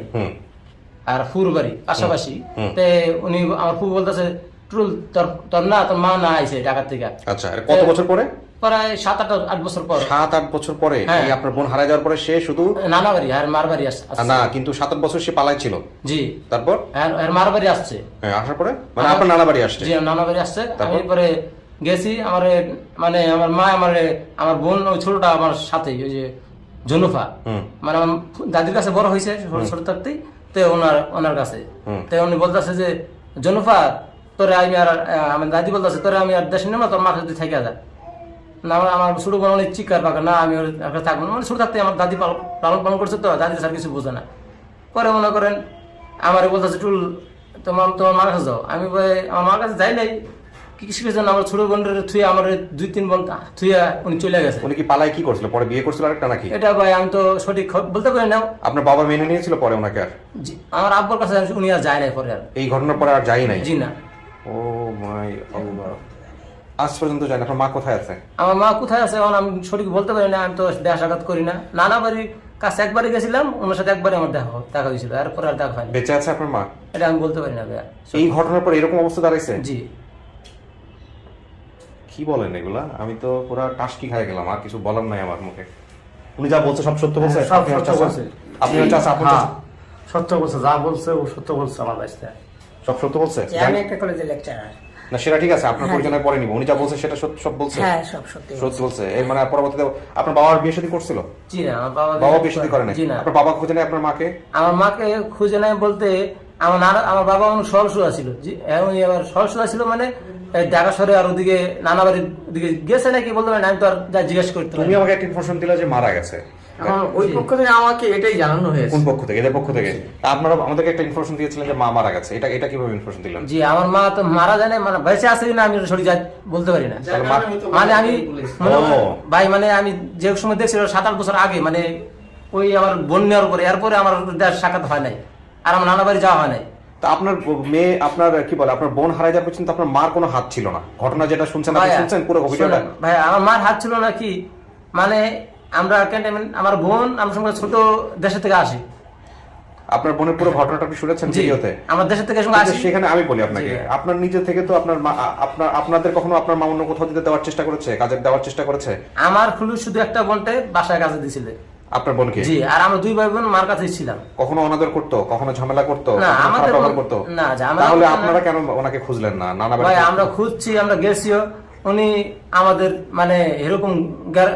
আর ফুর বাড়ি পাশাপাশি। তে উনি আমার ফুর বলতেছে টুল তোর না, তোর মা না আইছে ঢাকা থেকে। আচ্ছা, কত বছর পরে? প্রায় 7-8 বছর পর। 7-8 বছর পরে? হ্যাঁ। এই আপনার বোন হারাই যাওয়ার পরে সে শুধু নানা বাড়ি আর মার বাড়ি আসছে। না, কিন্তু 7-8 বছর সে পালাই ছিল। জি। তারপর? আর মার বাড়ি আসছে। হ্যাঁ, আসার পরে মানে আপনার নানা বাড়ি আসছে? জি, নানা বাড়ি আসছে। তারপর? আমি পরে গেছি, মানে আমার মা আমার বোন ওই ছোটটা আমার সাথে, ওই যে জনুফা, মানে আমার দাদির কাছে বড় হয়েছে ছোট থাকতেই, তো ওনার কাছে। তো উনি বলতেছে যে জনুফা তোরে আমি আর, আমার দাদি বলতেছে তোরে আমি আর দেশে নেব না, তোর মার সাথে থেকে যা না। আমার ছোট বোন অনেক চিকার পাকা না, আমি ওর কাছে থাকবো না। মানে ছোট থাকতে আমার দাদি লালন পালন করছে, তো দাদি স্যার কিছু বোঝে না। পরে মনে করেন আমার বলতেছে টুল তোমার মার কাছে যাও। আমি আমার মার কাছে যাই নাই, কিসের জন্য আমার ছোট বোনের থুয়ে আমার 2-3 বোন থুয়ে উনি চলে গেছে। উনি কি পালাই কি করছিল? পরে বিয়ে করছিল আরেকটা নাকি? এটা ভাই আমি তো সঠিক বলতে পারি না। আপনার বাবা মেনে নিয়েছিল পরে ওনাকে? আর জি, আমার আব্বুর কাছে উনি আর যায় নাই পরে আর। এই ঘটনার পরে আর যাই নাই? জি না। ও মাই আল্লাহ, আজ পর্যন্ত যায় না। আপনার মা কোথায় আছে? আমার মা কোথায় আছে এখন আমি সঠিক বলতে পারি না, আমি তো দেখাসাক্ষাৎ করি না। নানা বাড়ির কাছে একবারই গেছিলাম, ওনার সাথে একবারই আমার দেখা হয়েছিল, এরপরে আর দেখা হয়নি। বেঁচে আছে আপনার মা? এটা আমি বলতে পারি না ভাইয়া। এই ঘটনার পর এরকম অবস্থা দাঁড়াইছে? জি। কি বলেন এগুলা? আমি তো পুরো টাসকি খাই গেলাম, আর কিছু বলার নাই আমার মুখে। উনি যা বলছে সব সত্য বলছে? সব আপনি সত্য চাচা? বলছে। আপনি চাচা? আপনি হ্যাঁ, চাচা? সত্য বলছে, যা বলছে ও সত্য বলছে আমার বাচ্চা। সব সত্য বলছে? যে আমি একটা কলেজের লেকচারার। না, সেটা ঠিক আছে, আপনার পরিচয় পরে নিব। উনি যা বলছে সেটা সব বলছে? হ্যাঁ, সব সত্যি সত্যি বলছে। এর মানে পরবর্তীতে আপনার বাবার বিয়ে শাদী করছিল? জি না, আমার বাবা বিয়ে শাদী করে নাই? জি না। আপনার বাবা খুঁজে নেই আপনার মাকে? আমার মাকে খুঁজে নাই বলতে আমার বাবা অনেক সরসুরা ছিল। জি, উনি আবার সরসুরা ছিল, মানে ঢাকা শহরে আর ওদিকে নানা বাড়ির দিকে গেছে নাকি বলতে পারি না, আমি তো আর যা জিজ্ঞেস করতে তুমি আমাকে একটা ইনফরমেশন দিলা যে মারা গেছে। এখন ওই পক্ষ থেকে আমাকে এটাই জানানো হয়েছে। কোন পক্ষ থেকে? এদের পক্ষ থেকে? আপনারা আমাদেরকে একটা ইনফরমেশন দিয়েছিলেন যে মা মারা গেছে। এটা কিভাবে ইনফরমেশন দিলেন? জি, আমার মা তো মারা যায় না, মানে বেঁচে আছে কিনা আমি সঠিক বলতে পারি না। তাহলে মা- মানে আমি ও। ভাই, মানে আমি যে সময় দেখছি 7-8 বছর আগে, মানে ওই আমার বোন নেওয়ার পরে, এরপরে আমার সাক্ষাৎ হয় নাই, আর আমার নানা বাড়ি যাওয়া হয় নাই। তা আপনার মেয়ে, আপনার কি বলে, আপনার বোন হারাই যাওয়ার পর্যন্ত আপনার মার কোনো হাত ছিল না? ঘটনা যেটা শুনছেন আপনি ভাইয়া, শুনছেন পুরো ভিডিওটা? শুনুন, ভাই আমার মার হাত ছিল না কি, মানে আমরা ক্যান্টনমেন্ট, আমার বোন আমার সঙ্গে ছোট দেশের থেকে আসি। আপনার বোনের পুরো ঘটনাটা আপনি শুনেছেন জি, ভিডিওতে? আমার দেশের থেকে সঙ্গে কিন্তু আসি। সেখানে আমি বলি আপনাকে, জি। আপনার নিজে থেকে তো আপনার আপনাদের কখনো আপনার মা অন্য কোথাও দিতে দেওয়ার চেষ্টা করেছে, কাজে দেওয়ার চেষ্টা করেছে? আমার শুধু একটা বোনটে বাসায় কাজে দিছিল। আপনার বোনকে? জি, আর আমরা 2 ভাই বোন মার কাছেই ছিলাম। কখনো অনাদর করতো, কখনো ঝামেলা করতো, না, কখনো আমাদের খারাপ ব্যবহার করতো? না, ঝামেলা তাহলে করতো না। আপনারা কেন ওনাকে খুঁজলেন না? নানা ভাই বাড়ি আমরা খুঁজছি, আমরা গেছিও, উনি আমাদের মানে এরকম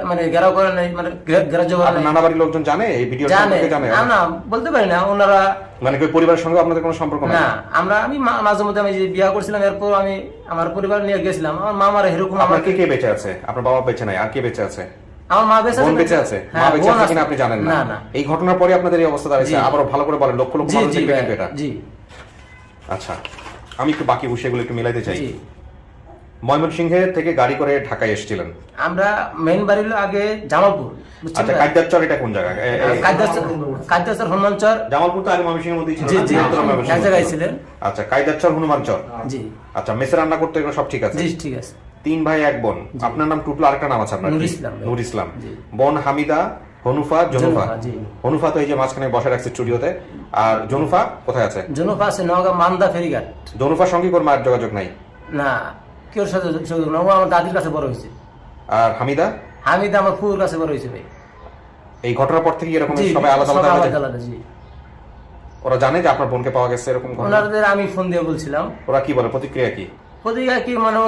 মানে ঘেরাও করে নাই, মানে গ্রাহ্য করে নাই। নানা বাড়ির লোকজন জানে এই ভিডিও জানে সম্পর্কে? জানে না, বলতে পারি না। ওনারা মানে কি পরিবারের সঙ্গে আপনাদের কোনো সম্পর্ক নাই? না, আমি মাঝে মধ্যে আমি যে বিয়ে করছিলাম, এরপর আমি আমার পরিবার নিয়ে গেছিলাম। আমার মামার এরকম আপনার কে বেঁচে আছে? আপনার বাবা বেঁচে নাই, আর কে বেঁচে আছে? আমার মা বেঁচে বোন আছে। বেঁচে আছে? মা হ্যাঁ, বেঁচে বোন আছে আছে কিনা আপনি জানেন না? না, না। এই ঘটনার পরে আপনাদের এই অবস্থা দাঁড়িয়েছে? জি। আবারও ভালো করে বলেন, লক্ষ লক্ষ জি, মানুষ জি, দেখবে কিন্তু এটা। জি, আচ্ছা, আমি একটু বাকি বিষয়গুলো একটু মিলাইতে চাই। জি। ময়মনসিংহে থেকে গাড়ি করে ঢাকায় এসেছিলেন? আমরা মেইন বাড়ি হলো আগে জামালপুর, বুঝছেন? আচ্ছা, কায়দারচর এটা কোন জায়গা? কায়দাচর হনুমানচর। জামালপুর তো আগে ময়মনসিংহের মধ্যেই ছিল। জি, না? জি, বৃহত্তর ময়মনসিংহ। এক জায়গায় ছিলেন। আচ্ছা, কায়দারচর হনুমানচর। জি, আচ্ছা, মেসে রান্না করতে এগুলো সব ঠিক আছে? জি, ঠিক আছে। 3 ভাই 1 বোন। আপনার নাম টুটলো, আরেকটা নাম আছে আপনার? নূর কি? ইসলাম। নূর ইসলাম। জি। বোন হামিদা, হনুফা, জনুফা। জনুফা, জি। হনুফা তো এই যে মাঝখানে বসে রাখছে স্টুডিওতে। আর জনুফা কোথায় আছে? জনুফা আছে নওগাঁ মান্দা ফেরিঘাট। জনুফার সঙ্গে কোন মায়ের যোগাযোগ নাই? না, কেউ সাথে যোগাযোগ না, ও আমার দাদির কাছে বড় হয়েছে। আর হামিদা? হামিদা আমার ফুর কাছে বড় হয়েছে ভাই। এই ঘটনার পর থেকে এরকম জি, সবাই আলাদা সবাই আলাদা আলাদা হয়েছে? আলাদা, জি। ওরা জানে যে আপনার বোনকে পাওয়া গেছে এরকম ঘটনা? ওনাদের আমি ফোন দিয়ে বলছিলাম। ওরা কি বলে, প্রতিক্রিয়া কি? প্রতিক্রিয়া কি মানে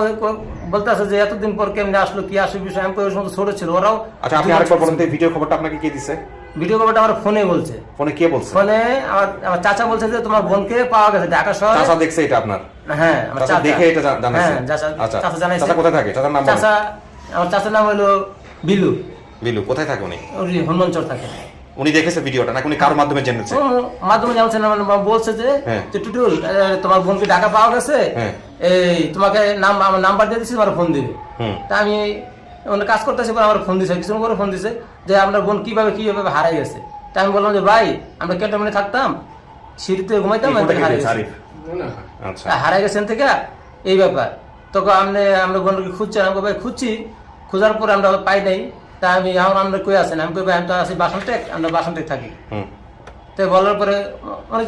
বলতেছে যে এতদিন পর কেমনে আসলো, কি আসলো বিষয়। আমি ওই সময় ছোট ছিল, ওরাও। আচ্ছা, আপনি আরেকবার বলেন তো, এই ভিডিও খবরটা আপনাকে কে দিছে? ভিডিও খবরটা আমার ফোনে বলছে। ফোনে কে বলছে? ফোনে আমার চাচা বলছে যে তোমার বোনকে পাওয়া গেছে ঢাকা শহরে। চাচা দেখছে এটা আপনার? হ্যাঁ, আমার চাচা চাচা দেখে এটা জানাইছে? হ্যাঁ, আচ্ছা, চাচা জানাইছে। চাচা কোথায় থাকে? চাচার নাম বলেন। চাচা, আমার চাচার নাম হলো বিলু। বিলু কোথায় থাকে উনি? উনি হনুমানচর থাকে। উনি দেখেছে ভিডিওটা নাকি উনি কারোর মাধ্যমে জেনেছে? মাধ্যমে জানছে না, মানে বলছে যে হ্যাঁ। টুটুল তোমার বোনকে ঢাকা পাওয়া গেছে, হ্যাঁ। এই তোমাকে আমার নাম্বার দিয়ে দিচ্ছি, তোমার ফোন দিবে। হুম। তা আমি অন্য কাজ করতেছি, আমার ফোন দিছে, কিছু করে ফোন দিছে যে আপনার বোন কিভাবে হারাই গেছে। তা আমি বললাম যে ভাই, আমরা ক্যান্টনমেন্টে থাকতাম, সিঁড়িতে ঘুমাইতাম, এই ফোনটা কে হারাই দিয়েছে? গেছে। আরিফ? আচ্ছা। হারাই গেছেন থেকে এই ব্যাপার। তখন আমরা বোনকে খুঁজছি, আমি ভাই খুঁজছি, খোঁজার পরে আমরা পাই নাই। তা আমি এখন আমরা কই আছেন? আমি কই ভাই আমি তো আছি বাসনটেক, আমরা বাসনটেক থাকি। হুম। তো বলার পরে অনেক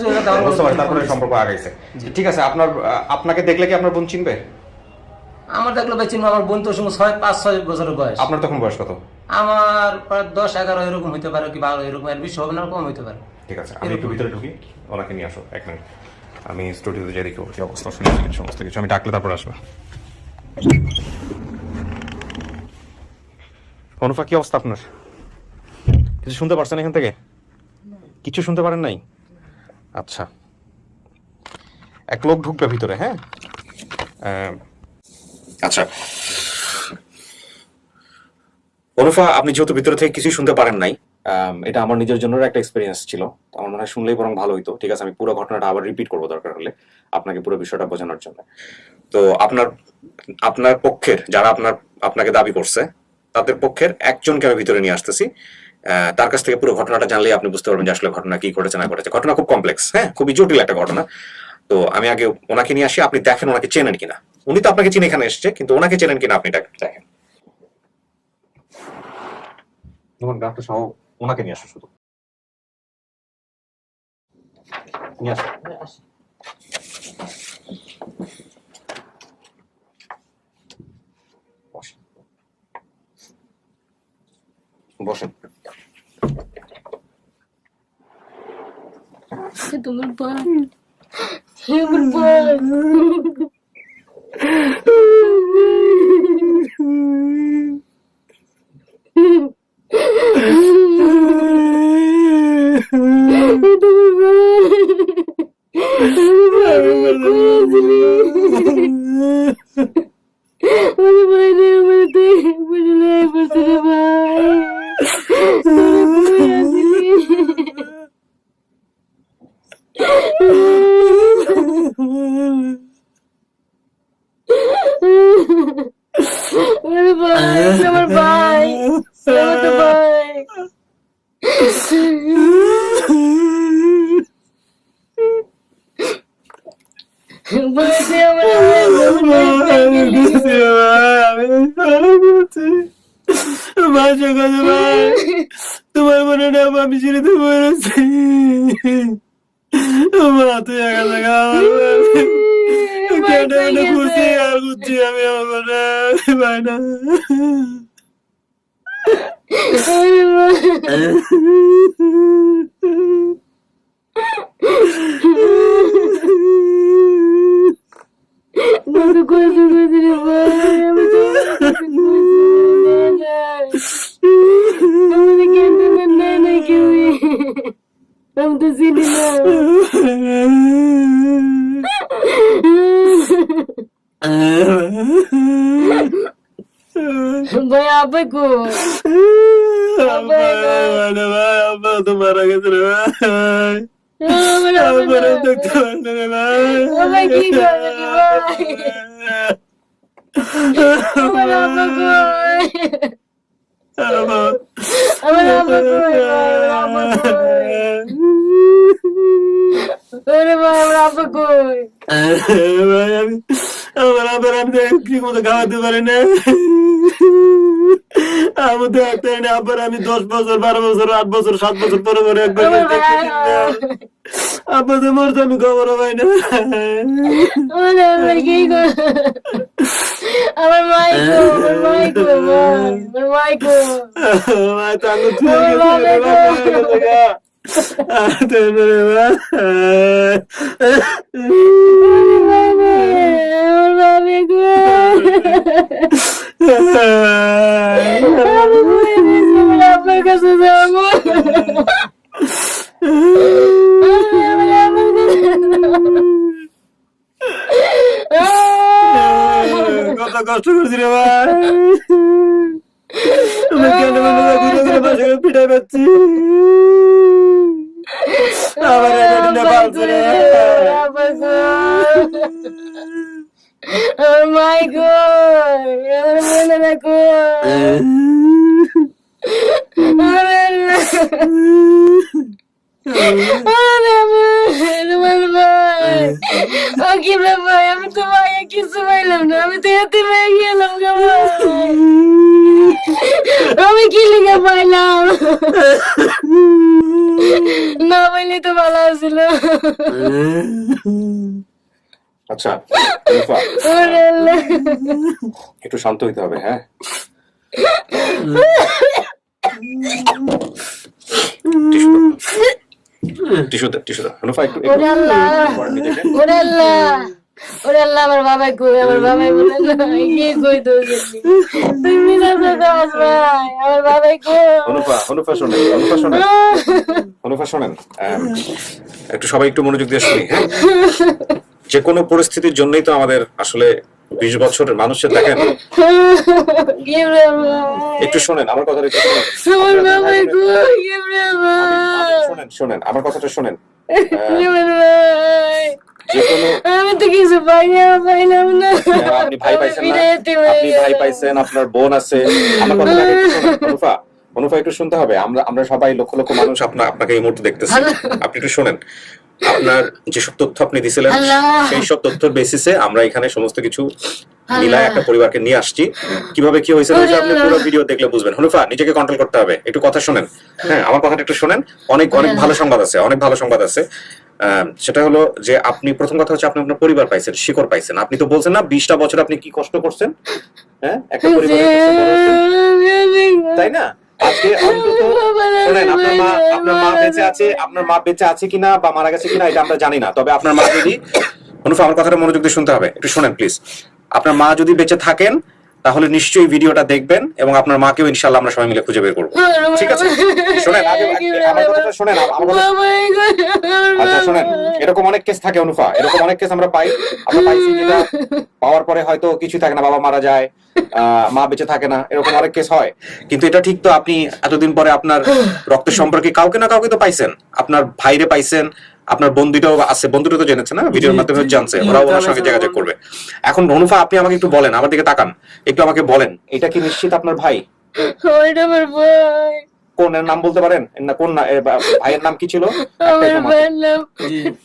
বুঝতে পারছি, তারপরে সম্পর্ক আগাইছে। ঠিক আছে, আপনাকে দেখলে কি আপনার বোন চিনবে? আমার দেখলো ভাই চিনবো, আমার বোন তো সঙ্গে 5-6 বছরের বয়স। আপনার তখন বয়স কত? আমার প্রায় 10-11 এরকম হইতে পারে, কি 12 এরকম, এর বেশি হবে না, কম হইতে পারে। ঠিক আছে, আমি একটু ভিতরে ঢুকি, ওনাকে নিয়ে আসো 1 মিনিট। আমি স্টুডিওতে যাই, দেখি ওর কি অবস্থা, শুনেছি সমস্ত কিছু। আমি ডাকলে তারপর আসবো। অনুফা, কি অবস্থা আপনার? কিছু শুনতে পারছেন এখান থেকে? কিছু শুনতে পারেন নাই? আচ্ছা, এক লোক ঢুকবে ভিতরে। হ্যাঁ, আচ্ছা অনুফা, আপনি যেহেতু ভিতরে থেকে কিছুই শুনতে পারেন নাই, এটা আমার নিজের জন্য একটা এক্সপিরিয়েন্স ছিল। আমার মনে হয় শুনলেই বরং ভালো হইতো। ঠিক আছে, আমি পুরো ঘটনাটা আবার রিপিট করবো দরকার হলে, আপনাকে পুরো বিষয়টা বোঝানোর জন্য। তো আপনার পক্ষের যারা আপনাকে দাবি করছে, তাদের পক্ষের একজনকে আমি ভিতরে নিয়ে আসতেছি। তার কাছ থেকে পুরো ঘটনাটা জানলেই আপনি বুঝতে পারবেন যে আসলে ঘটনা কি ঘটেছে না ঘটেছে। ঘটনা খুব কমপ্লেক্স, হ্যাঁ, খুবই জটিল একটা ঘটনা। তো আমি আগে ওনাকে নিয়ে আসি, আপনি দেখেন ওনাকে চেনেন কিনা। উনি তো আপনাকে চিনে এখানে এসছে, কিন্তু ওনাকে চেনেন কিনা আপনি দেখেন। ডাক্তার সহ ওনাকে নিয়ে আসো, শুধু নিয়ে আসো। বসেন। তোমার ভাই, আমার ভাই। আমার ভাই, আমার তো ভাই। বলছে আমার তোমার মনে না আমি সিঁড়িতে বলেছি, মা তুই একা থাকা খুঁজছি আর খুঁজছি, আমি আমার ভাই না। আমি তো চিনি না ভাই। আপে কো আব্বা তো মারা গেছে রে ভাই, আমার দেখতে পারে না রে ভাই। কি করবে ভাই? আমার আপা কই? আমার আপা কই? আমার আপা কই? ভাই আমি ঠিক মতো খাওয়াতে পারি না, আমি তো একটা আবার আমি 10 বছর 12 বছর 8 বছর 7 বছর পরে পরে একবার আব্বা তো মরতে আমি খবর পাই না। আমার মাইকো, আমার মাইকো, আমার মাইকো, তো আমি তারপরে ভাই আমার বাবা গো আমি ভুলে গেছি, আমি আপনার কাছে যাবো। আমি আপনার কাছে কত কষ্ট করছি রে ভাই, আমি কেন ঘুরে ঘুরে বাসা পিঠাই পাচ্ছি, আমার মাই গো, আমার মনে রাখো। ভাই আমি তো ভাইয়া কিছু পাইলাম না, আমি তো এতে পেয়ে গেলাম গো ভাই। আমি কি লিখে পাইলাম না, পাইলে তো ভালো ছিল। আচ্ছা রুফা, ওরে আল্লাহ। একটু শান্ত হইতে হবে, হ্যাঁ? টিস্যু দাও রুফা, একটু ওরে আল্লাহ, ওরে আল্লাহ, ওরে আল্লাহ, আমার বাবা কই, আমার বাবাই বলে না কি কই তো তুমি যাবে দাস ভাই, আমার বাবাই কই। অনুফা শোনেন, একটু সবাই একটু মনোযোগ দিয়ে শুনি, হ্যাঁ? যে কোনো পরিস্থিতির জন্যই তো আমাদের আসলে 20 বছরের মানুষের দেখেন, কি রে ভাই, একটু শোনেন আমার কথাটা, একটু আমার বাবাই কই, কি রে ভাই, শোনেন আমার কথাটা শোনেন। কি রে ভাই, যে কোনো আমি তো কিছু পাইলাম না। আপনি ভাই পাইছেন না, আপনি ভাই পাইছেন, আপনার বোন আছে, আমার কথাটা একটু শোনেন। অনুফা একটু শুনতে হবে, আমরা সবাই লক্ষ লক্ষ মানুষ আপনাকে এই মুহূর্তে দেখতেছি, আপনি একটু শোনেন। আপনার যেসব তথ্য আপনি দিছিলেন সেই সব তথ্যের বেসিসে আমরা এখানে সমস্ত কিছু মিলায় একটা পরিবারকে নিয়ে আসছি। কিভাবে কি হয়েছে আপনি পুরো ভিডিও দেখলে বুঝবেন। হনুফা, নিজেকে কন্ট্রোল করতে হবে, একটু কথা শোনেন, হ্যাঁ? আমার কথাটা একটু শোনেন। অনেক ভালো সংবাদ আছে, অনেক ভালো সংবাদ আছে। সেটা হলো যে আপনি, প্রথম কথা হচ্ছে আপনি আপনার পরিবার পাইছেন, শিকড় পাইছেন। আপনি তো বলছেন না 20টা বছর আপনি কি কষ্ট করছেন, হ্যাঁ? একটা পরিবারের কাছে বড় হয়েছেন, তাই না? আজকে অন্তত শোনেন, আপনার মা বেঁচে আছে কিনা বা মারা গেছে কিনা এটা আমরা জানি না, তবে আপনার মা যদি, অনুফা আমার কথাটা মনোযোগ দিয়ে শুনতে হবে, একটু শোনেন প্লিজ। আপনার মা যদি বেঁচে থাকেন তাহলে নিশ্চয়ই ভিডিওটা দেখবেন এবং আপনার মাকেও ইনশাআল্লাহ আমরা সবাই মিলে খুঁজে বের করবো, ঠিক আছে? শোনেন আমার কথাটা শোনেন, আচ্ছা শোনেন, এরকম অনেক কেস থাকে অনুফা, এরকম অনেক কেস আমরা পাইছি যেটা পাওয়ার পরে হয়তো কিছু থাকে না, বাবা মারা যায়, মা বেঁচে থাকে না, এরকম অনেক কেস হয়। কিন্তু এটা ঠিক তো, আপনি এতদিন পরে আপনার রক্তের সম্পর্কে কাউকে না কাউকে তো পাইছেন, আপনার ভাইরে পাইছেন, আপনার বন্ধুটাও আছে, বন্ধুটা তো জেনেছে না, ভিডিওর মাধ্যমে জানছে, ওরাও ওনার সঙ্গে যোগাযোগ করবে। এখন অনুফা আপনি আমাকে একটু বলেন, আমার দিকে তাকান, একটু আমাকে বলেন, এটা কি নিশ্চিত আপনার ভাই? ওইটা আমার ভাই। কোন নাম বলতে পারেন না? কোন ভাইয়ের নাম কি ছিল? আমার ভাইয়ের নাম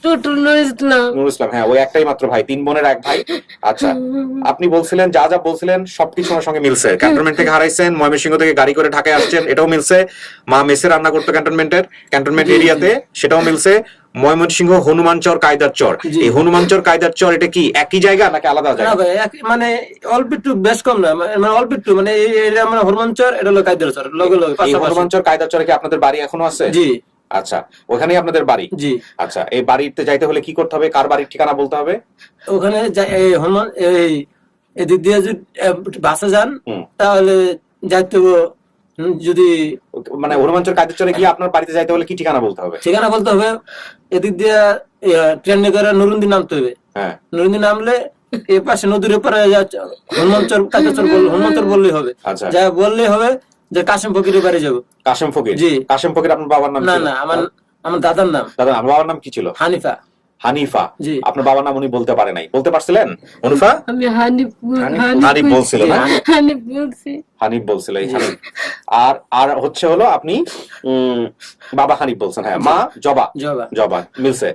নুরুল ইসলাম। নুরুল ইসলাম, হ্যাঁ, ওই একটাই মাত্র ভাই, 3 বোনের 1 ভাই। আচ্ছা, আপনি বলছিলেন যা বলছিলেন সবকিছু আমার সঙ্গে মিলছে। ক্যান্টনমেন্ট থেকে হারাইছেন, ময়মনসিংহ থেকে গাড়ি করে ঢাকায় আসছেন, এটাও মিলছে। মা মেসে রান্না করতো ক্যান্টনমেন্ট এরিয়াতে, সেটাও মিলছে। ময়মনসিংহ হনুমানচর কায়দার চর, এই হনুমানচর কায়দার চর এটা কি একই জায়গা নাকি আলাদা জায়গা? মানে অল্প একটু, বেশ কম না, মানে অল্প একটু, মানে আমরা হনুমানচর, এটা হলো কায়দার চর, এই হনুমানচর কায়দার চরে কি আপনাদের বাড়ি এখনো আছে? জি। আচ্ছা, ওখানেই আপনাদের বাড়ি? জি। আচ্ছা, এই বাড়িতে যাইতে হলে কি করতে হবে? কার বাড়ির ঠিকানা বলতে হবে? ওখানে হনুমান এদিক দিয়ে যদি বাসে যান তাহলে যাইতে হবে, যদি মানে হনুমানচর কায়দার চরে গিয়ে আপনার বাড়িতে যাইতে হলে কি ঠিকানা বলতে হবে? ঠিকানা বলতে হবে, এদিক দিয়ে ট্রেনে করে নুরুন্দি নামতে হবে। হ্যাঁ, নুরুন্দি নামলে এই পাশে নদীর উপরে হনুমানচর কায়দার হনুমানচর বললেই হবে। আচ্ছা, যা বললেই হবে যে কাশিম ফকিরের বাড়ি যাবো। কাশিম ফকির? জি। কাশিম ফকির আপনার বাবার নাম? না, আমার দাদার নাম। আমার বাবার নাম কি ছিল? হানিফা। জি। আপনার বাবার নাম উনি বলতে পারে নাই, বলতে পারছিলেন অনুফা? আমি হানিফ বলছিল না? হানিফ বলছি। হানিফ বলছিল, এই হানিফ। আর হচ্ছে হলো আপনি বাবা হানিফ বলছেন, হ্যাঁ। মা জবা, মিলছে।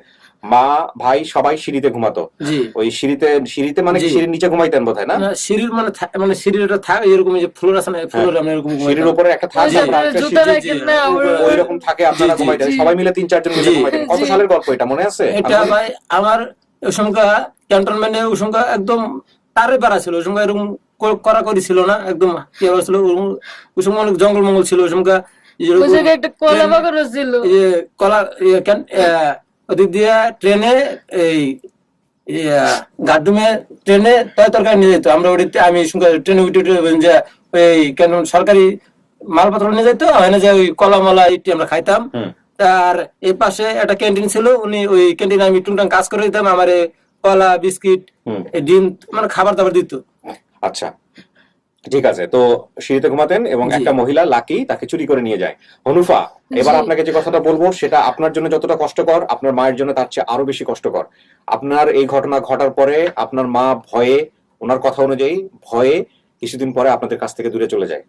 মা ভাই সবাই সিঁড়িতে ঘুমাতো? জি। ওই সিঁড়িতে মানে সিঁড়ির নিচে ঘুমাইতেন বোধহয় না? সিঁড়ির মানে সিঁড়িটা থাকে এরকম, যে ফ্লোর আছে না, ফ্লোর আমরা এরকম সিঁড়ির উপরে একটা থাকে, ওই রকম থাকে, আপনারা ঘুমাইতেন সবাই মিলে, 3-4 জন মিলে ঘুমাইতেন। কত সালের গল্প এটা, মনে আছে? এটা ভাই আমার ওই সংখ্যা ক্যান্টনমেন্টে ওই সংখ্যা একদম তারে পারা ছিল, ওই সংখ্যা এরকম কড়াকড়ি ছিল না, একদম কি ছিল, ওই সময় অনেক জঙ্গল মঙ্গল ছিল, ওই সংখ্যা ওই জায়গায় একটা কলা বাগান ছিল। এই যে কলা ওদিক দিয়ে ট্রেনে এই গার্ডুমে ট্রেনে তরকারি নিয়ে যেত। আমরা ওদিকে আমি ট্রেনে উঠে যে ওই কেন সরকারি মালপত্র নিয়ে যেত, ওখানে যে ওই কলা মলা ইটি আমরা খাইতাম। তার এই পাশে একটা ক্যান্টিন ছিল, উনি ওই ক্যান্টিনে আমি টুংটাং কাজ করে দিতাম, আমার কলা বিস্কিট ডিম মানে খাবার দাবার দিত। আচ্ছা ঠিক আছে, তো সিঁড়িতে ঘুমাতেন এবং একটা মহিলা লাকি তাকে চুরি করে নিয়ে যায়। হনুফা, এবার আপনাকে যে কথাটা বলবো সেটা আপনার জন্য যতটা কষ্টকর আপনার মায়ের জন্য তার চেয়ে আরো বেশি কষ্টকর। আপনার এই ঘটনা ঘটার পরে আপনার মা ভয়ে, ওনার কথা অনুযায়ী ভয়ে কিছুদিন পরে আপনাদের কাছ থেকে দূরে চলে যায়।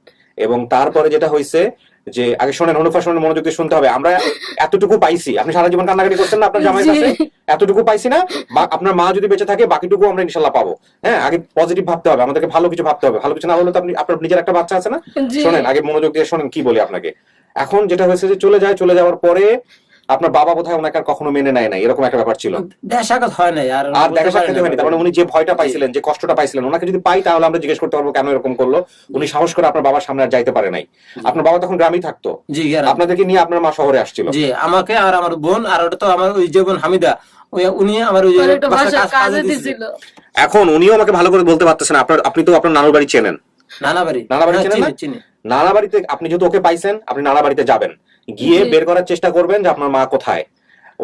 এবং তারপরে যেটা হয়েছে যে, আগে শোনেন হনুফা, শোনেন, মনোযোগ দিয়ে শুনতে হবে। আমরা এতটুকু পাইছি, আপনি সারা জীবন কান্নাকাটি করছেন না আপনার জামাইয়ের কাছে, এতটুকু পাইছি না, আপনার মা যদি বেঁচে থাকে বাকিটুকু আমরা ইনশাল্লাহ পাবো। হ্যাঁ, আগে পজিটিভ ভাবতে হবে, আমাদেরকে ভালো কিছু ভাবতে হবে। ভালো কিছু না হলে তো আপনি, আপনার নিজের একটা বাচ্চা আছে না। শোনেন, আগে মনোযোগ দিয়ে শোনেন কি বলি আপনাকে। এখন যেটা হয়েছে যে চলে যায়, চলে যাওয়ার পরে আপনার বাবা বোধহয় ওনাকে আর কখনো মেনে নেয় নাই, এরকম একটা ব্যাপার ছিল। দেখা সাক্ষাৎ হয় নাই, আর দেখা সাক্ষাৎ হয়নি। তার মানে উনি যে ভয়টা পাইছিলেন, যে কষ্টটা পাইছিলেন, ওনাকে যদি পাই তাহলে আমরা জিজ্ঞেস করতে পারবো কেন এরকম করলো। উনি সাহস করে আপনার বাবার সামনে আর যাইতে পারে নাই। আপনার বাবা তখন গ্রামেই থাকতো, জি, আপনাদেরকে নিয়ে আপনার মা শহরে আসছিল। জি, আমাকে আর আমার বোন, আর ওটা তো আমার ওই যে বোন হামিদা, উনি আমার ওই কাজে দিছিল। এখন উনিও আমাকে ভালো করে বলতে পারতেছেন। আপনি তো আপনার নানুর বাড়ি চেনেন, নানা বাড়ি চেনেন না? নানা বাড়িতে আপনি যেহেতু ওকে পাইছেন, আপনি নানা বাড়িতে যাবেন, গিয়ে বের করার চেষ্টা করবেন যে আপনার মা কোথায়।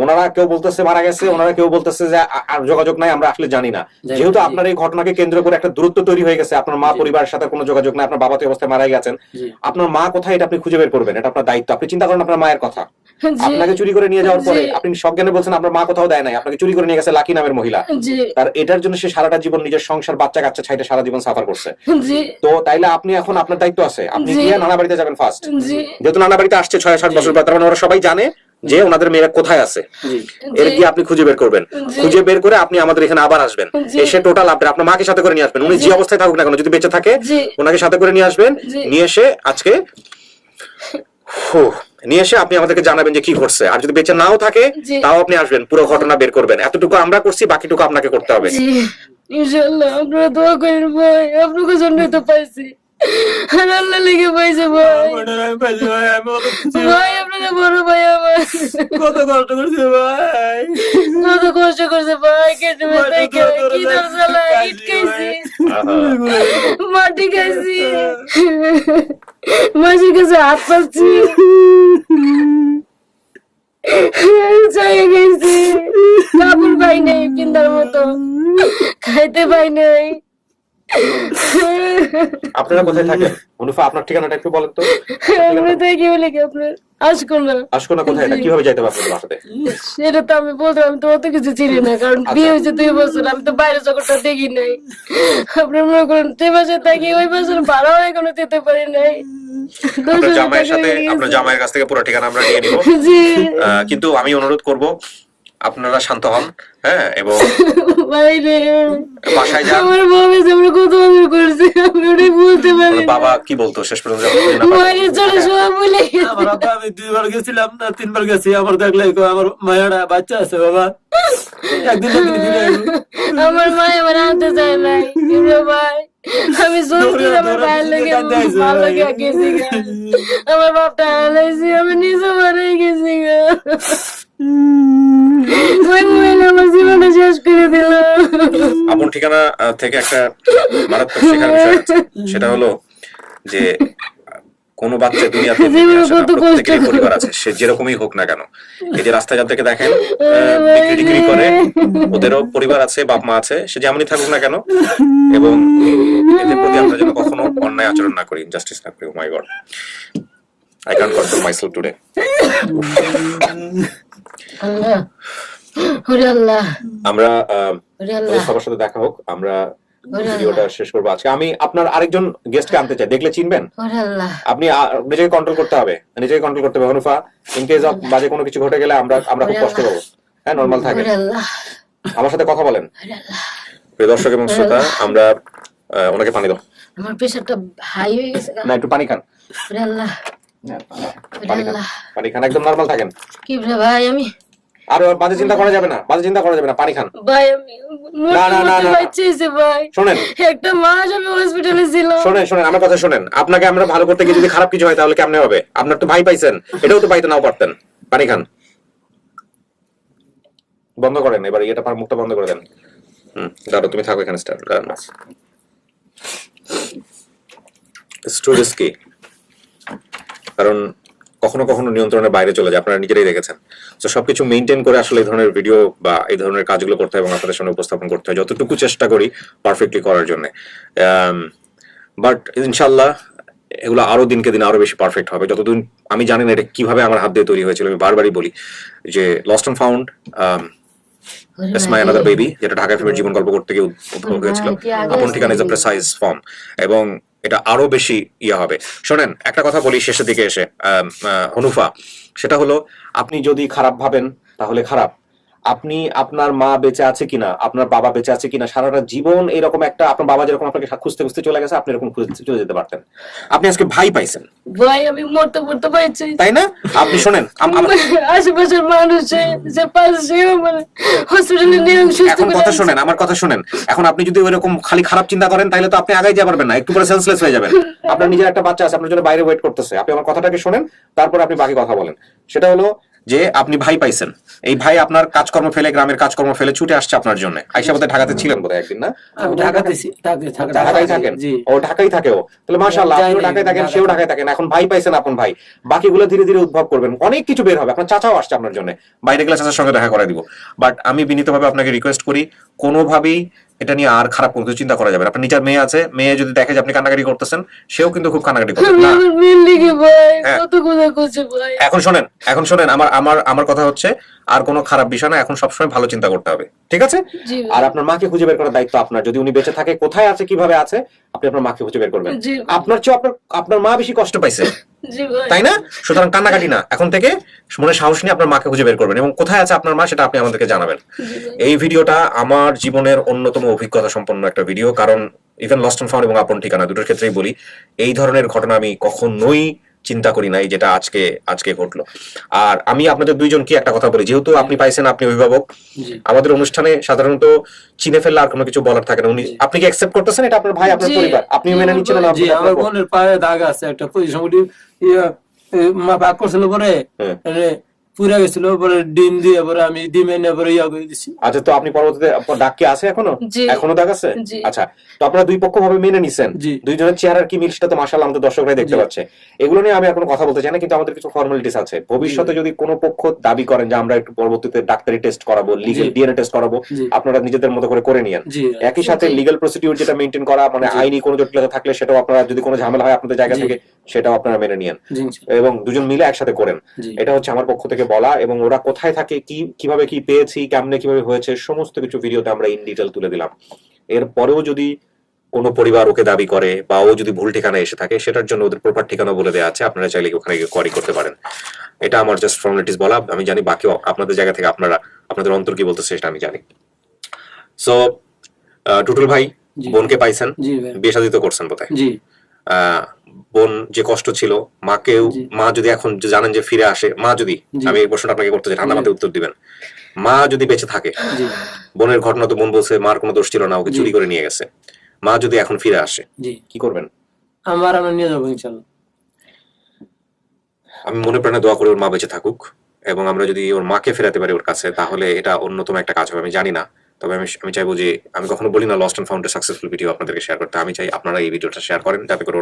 ওনারা কেউ বলতেছে মারা গেছে, ওনারা কেউ বলতেছে যে আর যোগাযোগ নাই, আমরা আসলে জানি না। যেহেতু আপনার এই ঘটনাকে কেন্দ্র করে একটা দূরত্ব তৈরি হয়ে গেছে, আপনার মা পরিবারের সাথে কোনো যোগাযোগ নাই, আপনার বাবা তো অবস্থায় মারা গেছেন, আপনার মা কোথায় এটা আপনি খুঁজে বের করবেন, এটা আপনার দায়িত্ব। আপনি চিন্তা করেন আপনার মায়ের কথা। আপনাকে চুরি করে নিয়ে যাওয়ার পরে আপনি সজ্ঞানে বলছেন আপনার মা কোথাও দেয় নাই, আপনাকে চুরি করে নিয়ে গেছে লাকি নামের মহিলা। তার এটার জন্য সে সারাটা জীবন নিজের সংসার, বাচ্চা কাচ্চা ছাইটা সারা জীবন সাফার করছে। তো তাইলে আপনি এখন আপনার দায়িত্ব আছে, আপনি গিয়ে নানা বাড়িতে যাবেন ফার্স্ট। যেহেতু নানা বাড়িতে আসছে 6-7 বছর পর, তার মানে ওরা সবাই জানে যে ওনাদের মেয়েরা কোথায় আছে। এর গিয়ে আপনি খুঁজে বের করবেন, খুঁজে বের করে আপনি আমাদের এখানে আবার আসবেন, এসে টোটাল আপনার মাকে সাথে করে নিয়ে আসবেন। উনি যে অবস্থায় থাকুক না কেন, যদি বেঁচে থাকে ওনাকে সাথে করে নিয়ে আসবেন। নিয়ে এসে আজকে নিয়ে এসে আপনি আমাদেরকে জানাবেন যে কি করছে। আর যদি বেঁচে নাও থাকে তাও আপনি আসবেন, পুরো ঘটনা বের করবেন। এতটুকু আমরা করছি, বাকিটুকু আপনাকে করতে হবে। ইনশাআল্লাহ আপনারা দোয়া করেন ভাই, আপনাদের জন্য তো পাইছি, আর আল্লাহ লেগে পাইছে ভাই। ভাই আপনাদের বড় ভাই আমার কত কষ্ট করছে ভাই, কত কষ্ট করছে ভাই। কেটে কি দরজালা ইট খাইছি, মাটি খাইছি, মাসির কাছে হাত পাচ্ছি, চাই গেছি, কাপড় পাই নাই পিন্দার মতো, খাইতে পাই নাই। আপনারা কোথায় থাকেন হনুফা? আপনার ঠিকানাটা একটু বলেন তো। আমরা তো কি বলে কি আপনার আশকোনা কোথায়, এটা কিভাবে যাইতে হবে আপনাদের বাসাতে? সেটা তো আমি বলতে, আমি তো অত কিছু চিনি না, কারণ বিয়ে হয়েছে 2 বছর, আমি তো বাইরে জগৎটা দেখি নাই। আপনার মনে করেন যে বাসে থাকি ওই বছর ভাড়াও এখনো যেতে পারি নাই। আপনার জামাইয়ের সাথে, আপনার জামাইয়ের কাছ থেকে পুরো ঠিকানা আমরা নিয়ে নিব। কিন্তু আমি অনুরোধ করব আপনারা শান্ত হন, হ্যাঁ, এবং বাইরে বাসায় যান। আমার বাবা যে আমরা কত বছর করছি, আমি ওটাই বলতে পারি না। বাবা কি বলতো শেষ পর্যন্ত? মায়ের চলে সব বলে আমার আব্বা, আমি 2 বার গেছিলাম না 3 বার গেছি, আমার দেখলে আমার মায়েরা বাচ্চা আছে বাবা, একদিন ফিরে আমার মা আমার আনতে চায় নাই ভাই। আমি শুনছি আমার ভাইয়ের লেগে ভালো লেগে গেছি, আমার বাপটা হারাইছি, আমি নিজে মারা গেছি। ওই মহিলা আমার জীবনটা শেষ করে দিল। আপন ঠিকানা থেকে একটা মারাত্মক শেখার বিষয় আছে, সেটা হলো যে কোনো বাচ্চা দুনিয়াতে প্রত্যেকেরই পরিবার আছে, সে যেরকমই হোক না কেন। এই যে রাস্তায় যাদেরকে দেখেন বিক্রি করে, ওদেরও পরিবার আছে, বাপ মা আছে, সে যেমনই থাকুক না কেন। এবং এদের প্রতি আমরা যেন কখনো অন্যায় আচরণ না করি, জাস্টিস না করি। ও মাই god, I can't control myself today. আমরা সবার সাথে দেখা হোক, আমরা ভিডিওটা শেষ করবো আজকে। আমি আপনার আরেকজন গেস্টকে আনতে চাই, দেখলে চিনবেন? আপনি নিজেকে কন্ট্রোল করতে হবে, নিজেকে কন্ট্রোল করতে হবে হনুফা। ইন কেস অফ বাজে কোনো কিছু ঘটে গেলে আমরা খুব কষ্ট পাবো। হ্যাঁ, নরমাল থাকেন, আমার সাথে কথা বলেন। প্রিয় দর্শক এবং শ্রোতা, আমরা ওনাকে পানি দাও। আমার প্রেসারটা হাই হয়ে গেছে, না একটু পানি খান, পানি খান, একদম নরমাল থাকেন। কি রে ভাই, আমি আর বাজে চিন্তা করা যাবে না, বাজে চিন্তা করা যাবে না, পানি খান। ভাই আমি না, না, না, না। বাঁচিয়েছি ভাই, শোনেন একটা মাস আমি হসপিটালে ছিলাম। শোনেন শোনেন আমার কথা শোনেন, আপনাকে আমরা ভালো করতে গিয়ে যদি খারাপ কিছু হয় তাহলে কেমনে হবে? আপনার তো ভাই পাইছেন, এটাও তো পাইতে নাও পারতেন। পানি খান, বন্ধ করেন এবার, এটা মুখটা বন্ধ করে দেন। দাঁড়ো, তুমি থাকো এখানে। স্টোরেজ কি, কারণ কখনো কখনো নিয়ন্ত্রণের বাইরে চলে যায়, আপনারা নিজেরাই দেখেছেন। তো সবকিছু মেনটেন করে আসলে এই ধরনের ভিডিও বা এই ধরনের কাজগুলো করতে হয় এবং আপনাদের সামনে উপস্থাপন করতে হয়, যতটুকু চেষ্টা করি পারফেক্টলি করার জন্য। বাট ইনশাল্লাহ এগুলো আরো দিনকে দিন আরো বেশি পারফেক্ট হবে। যতদিন আমি জানি না এটা কিভাবে আমার হাত দিয়ে তৈরি হয়েছিল, আমি বারবারই বলি যে lost and found it's my another baby, যেটা ঢাকা ফিল্মের জীবন গল্প করতে গিয়ে উদ্ভব হয়েছিল। আপন ঠিকানা ইজ আ প্রেসাইজ ফর্ম, এবং এটা আরো বেশি ইয়ে হবে। শোনেন, একটা কথা বলি শেষের দিকে এসে, হনুফা, সেটা হলো আপনি যদি খারাপ ভাবেন তাহলে খারাপ। আপনি আপনার মা বেঁচে আছে কিনা, আপনার বাবা বেঁচে আছে কিনা, সারাটা জীবন এরকম একটা, আপনার বাবা যেরকম আপনাকে খুঁজতে খুঁজতে চলে গেছে, আপনি এরকম খুঁজতে চলে যেতে পারতেন। আপনি আজকে ভাই পাইছেন, ভাই আমি মরতে পারছি, তাই না? আপনি শোনেন, আশেপাশের মানুষ যে পাশে মানে হসপিটালে নিয়ে সুস্থ এখন কথা শোনেন, আমার কথা শোনেন। এখন আপনি যদি ওইরকম খালি খারাপ চিন্তা করেন তাহলে তো আপনি আগাই যেতে পারবেন না, একটু পরে সেন্সলেস হয়ে যাবেন। আপনার নিজের একটা বাচ্চা আছে, আপনার জন্য বাইরে ওয়েট করতেছে। আপনি আমার কথাটাকে শোনেন, তারপর আপনি বাকি কথা বলেন। সেটা হলো যে আপনি ভাই পাইছেন, এই ভাই আপনার কাজকর্ম ফেলে, গ্রামের কাজকর্ম ফেলে ছুটে আসছে আপনার জন্য। আইসা বোধহয় ঢাকাতে ছিলেন বোধহয় একদিন, না? আমি ঢাকাতে ঢাকায় থাকেন, ও ঢাকায় থাকে। ও তাহলে মাশাআল্লাহ, আপনিও ঢাকায় থাকেন, সেও ঢাকায় থাকেন। এখন ভাই পাইছেন, আপন ভাই। বাকিগুলো ধীরে ধীরে উদ্ভব করবেন, অনেক কিছু বের হবে। আপনার চাচাও আসছে আপনার জন্য, বাইরে গেলে চাচার সঙ্গে দেখা করে দিব। বাট আমি বিনীতভাবে আপনাকে রিকোয়েস্ট করি, কোনোভাবেই এটা নিয়ে আর খারাপ কোনো চিন্তা করা যাবে না। আপনার নিজের মেয়ে আছে, মেয়ে যদি দেখে যে আপনি কান্নাকাটি করতেছেন, সেও কিন্তু খুব কান্নাকাটি করবে না। কত কথা করছে ভাই। এখন শোনেন, আমার কথা হচ্ছে, আর কোনো খারাপ বিষয় না, এখন সবসময় ভালো চিন্তা করতে হবে, ঠিক আছে? জি ভাই। আর আপনার মাকে খুঁজে বের করার দায়িত্ব আপনার। যদি উনি বেঁচে থাকে, কোথায় আছে, কিভাবে আছে, আপনি আপনার মাকে খুঁজে বের করবেন। জি। আপনার চেয়ে আপনার মা বেশি কষ্ট পাইছে, জি ভাই। তাই না? সুতরাং কান্নাকাটি না, এখন থেকে মনে সাহস নিয়ে আপনার মাকে খুঁজে বের করবেন, এবং কোথায় আছে আপনার মা সেটা আপনি আমাদেরকে জানাবেন। এই ভিডিওটা আমার জীবনের অন্যতম অভিজ্ঞতা সম্পন্ন একটা ভিডিও, কারণ ইভেন লস্ট অ্যান্ড ফাউন্ড এবং আপন ঠিকানা দুটোর ক্ষেত্রেই বলি, এই ধরনের ঘটনা আমি কখনোই চিন্তা করি নাই যেটা আজকে ঘটলো। আর আমি আপনাদের দুইজনকে একটা কথা বলি, যেহেতু আপনি পাইছেন, আপনি অভিভাবক, আমাদের অনুষ্ঠানে সাধারণত চিনে ফেললে আর কোনো কিছু বলার থাকে না। উনি, আপনি কি অ্যাকসেপ্ট করতেছেন? এটা আপনার ভাই, আপনার পরিবার, আপনি মেনে নিচ্ছেন না? জি, আমার বোনের পায়ে দাগ আছে একটা, মা ভাগ করছিল পরে পুরা গেছিল, পরে ডিম দিয়ে পরে আমি ডিম এনে পরে ইয়া করে দিছি। আচ্ছা, তো আপনি পরবর্তীতে ডাক কি আছে এখনো? জি। এখনো দাগ আছে? জি। আচ্ছা, তো আপনারা দুই পক্ষ ভাবে মেনে নিছেন। জি। দুইজনের চেহারার কি মিল সেটা তো মাশাআল্লাহ আমাদের দর্শকরাই দেখতে জি। পাচ্ছে। এগুলো নিয়ে আমি আর কোনো কথা বলতে চাই না, কিন্তু আমাদের কিছু ফর্মালিটিস আছে। ভবিষ্যতে যদি কোনো পক্ষ দাবি করেন যে আমরা একটু পরবর্তীতে ডাক্তারি টেস্ট করাবো, লিগ্যাল জি। ডিএনএ টেস্ট করাবো, জি। আপনারা নিজেদের মতো করে নিয়েন। জি। একই সাথে লিগ্যাল প্রসিডিউর যেটা মেইনটেইন করা, মানে জি। আইনি কোনো জটিলতা থাকলে সেটাও আপনারা, যদি কোনো ঝামেলা হয় আপনাদের জায়গা জি। থেকে, সেটাও আপনারা মেনে নিয়েন, জি। এবং দুজন মিলে একসাথে করেন। জি। এটা হচ্ছে আমার পক্ষ থেকে বলা। এবং ওরা কোথায় থাকে, কিভাবে কি পেয়েছি, কেমনে কিভাবে হয়েছে, সমস্ত কিছু ভিডিওতে আমরা ইন ডিটেল তুলে দিলাম। এরপরেও যদি কোনো পরিবার ওকে দাবি করে বা ও যদি ভুল ঠিকানায় এসে থাকে, সেটার জন্য ওদের প্রপার ঠিকানা বলে দেওয়া আছে, আপনারা চাইলে ওখানে গিয়ে কোয়ারি করতে পারেন। এটা আমার জাস্ট ফর্মালিটিস বলা। আমি জানি বাকি আপনাদের জায়গা থেকে আপনাদের অন্তর কি বলতেছে সেটা আমি জানি। সো টুটুল ভাই, জি। বোনকে পাইছেন, জি ভাই। বিয়ে শাদী তো করছেন বোধহয়। জি। বোন যে কষ্ট ছিল, জি। মা যদি এখন জানেন যে ফিরে আসে, মা যদি, জি। আমি এই প্রশ্নটা আপনাকে করতে চাই, ঠান্ডা মাথায় উত্তর দিবেন, মা যদি বেঁচে থাকে, জি। বোনের ঘটনা তো বোন বলছে মার কোনো দোষ ছিল না, ওকে জি। চুরি করে নিয়ে গেছে, মা যদি এখন ফিরে আসে, জি। কি করবেন? আমরা নিয়ে যাবো ইনশাল্লাহ। আমি মনে প্রাণে দোয়া করি ওর মা বেঁচে থাকুক, এবং আমরা যদি ওর মাকে ফেরাতে পারি ওর কাছে, তাহলে এটা অন্যতম একটা কাজ হবে। আমি জানি না, তবে আমি চাইবো যে, আমি কখনো বলি না লস্ট অ্যান্ড ফাউন্ডের সাকসেসফুল ভিডিও আপনাদেরকে শেয়ার করতে, আমি চাই আপনারা এই ভিডিওটা শেয়ার করেন, যাতে করে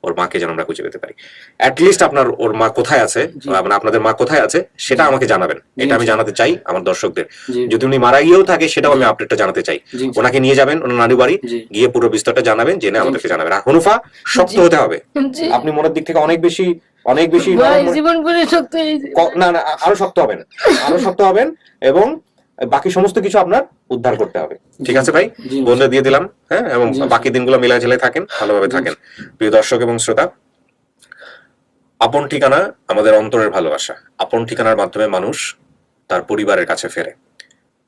ওর মাকে যেন আমরা খুঁজে পেতে পারি। অ্যাটলিস্ট ওর মা কোথায় আছে, মানে আপনাদের মা কোথায় আছে সেটা আমাকে জানাবেন। এটা আমি জানাতে চাই আমার দর্শকদের। জি। যদি উনি মারা গিয়েও থাকে, সেটাও আমি আপডেটটা জানাতে চাই। জি। ওনাকে নিয়ে যাবেন ওনার নানি বাড়ি, জি। গিয়ে পুরো বিস্তারটা জানাবেন, জেনে আমাদেরকে জানাবেন। আর হনুফা, শক্ত হতে হবে। জি। আপনি মনের দিক থেকে অনেক বেশি ভাই জীবন করে শক্ত না, আরো শক্ত হবেন, এবং বাকি সমস্ত কিছু আপনার উদ্ধার করতে হবে। ঠিক আছে ভাই, জি। বন্ধে দিয়ে দিলাম। হ্যাঁ, এবং জি। বাকি দিনগুলো মিলাই ঝেলাই থাকেন, ভালোভাবে থাকেন। প্রিয় দর্শক এবং শ্রোতা, আপন ঠিকানা আমাদের অন্তরের ভালোবাসা। আপন ঠিকানার মাধ্যমে মানুষ তার পরিবারের কাছে ফেরে।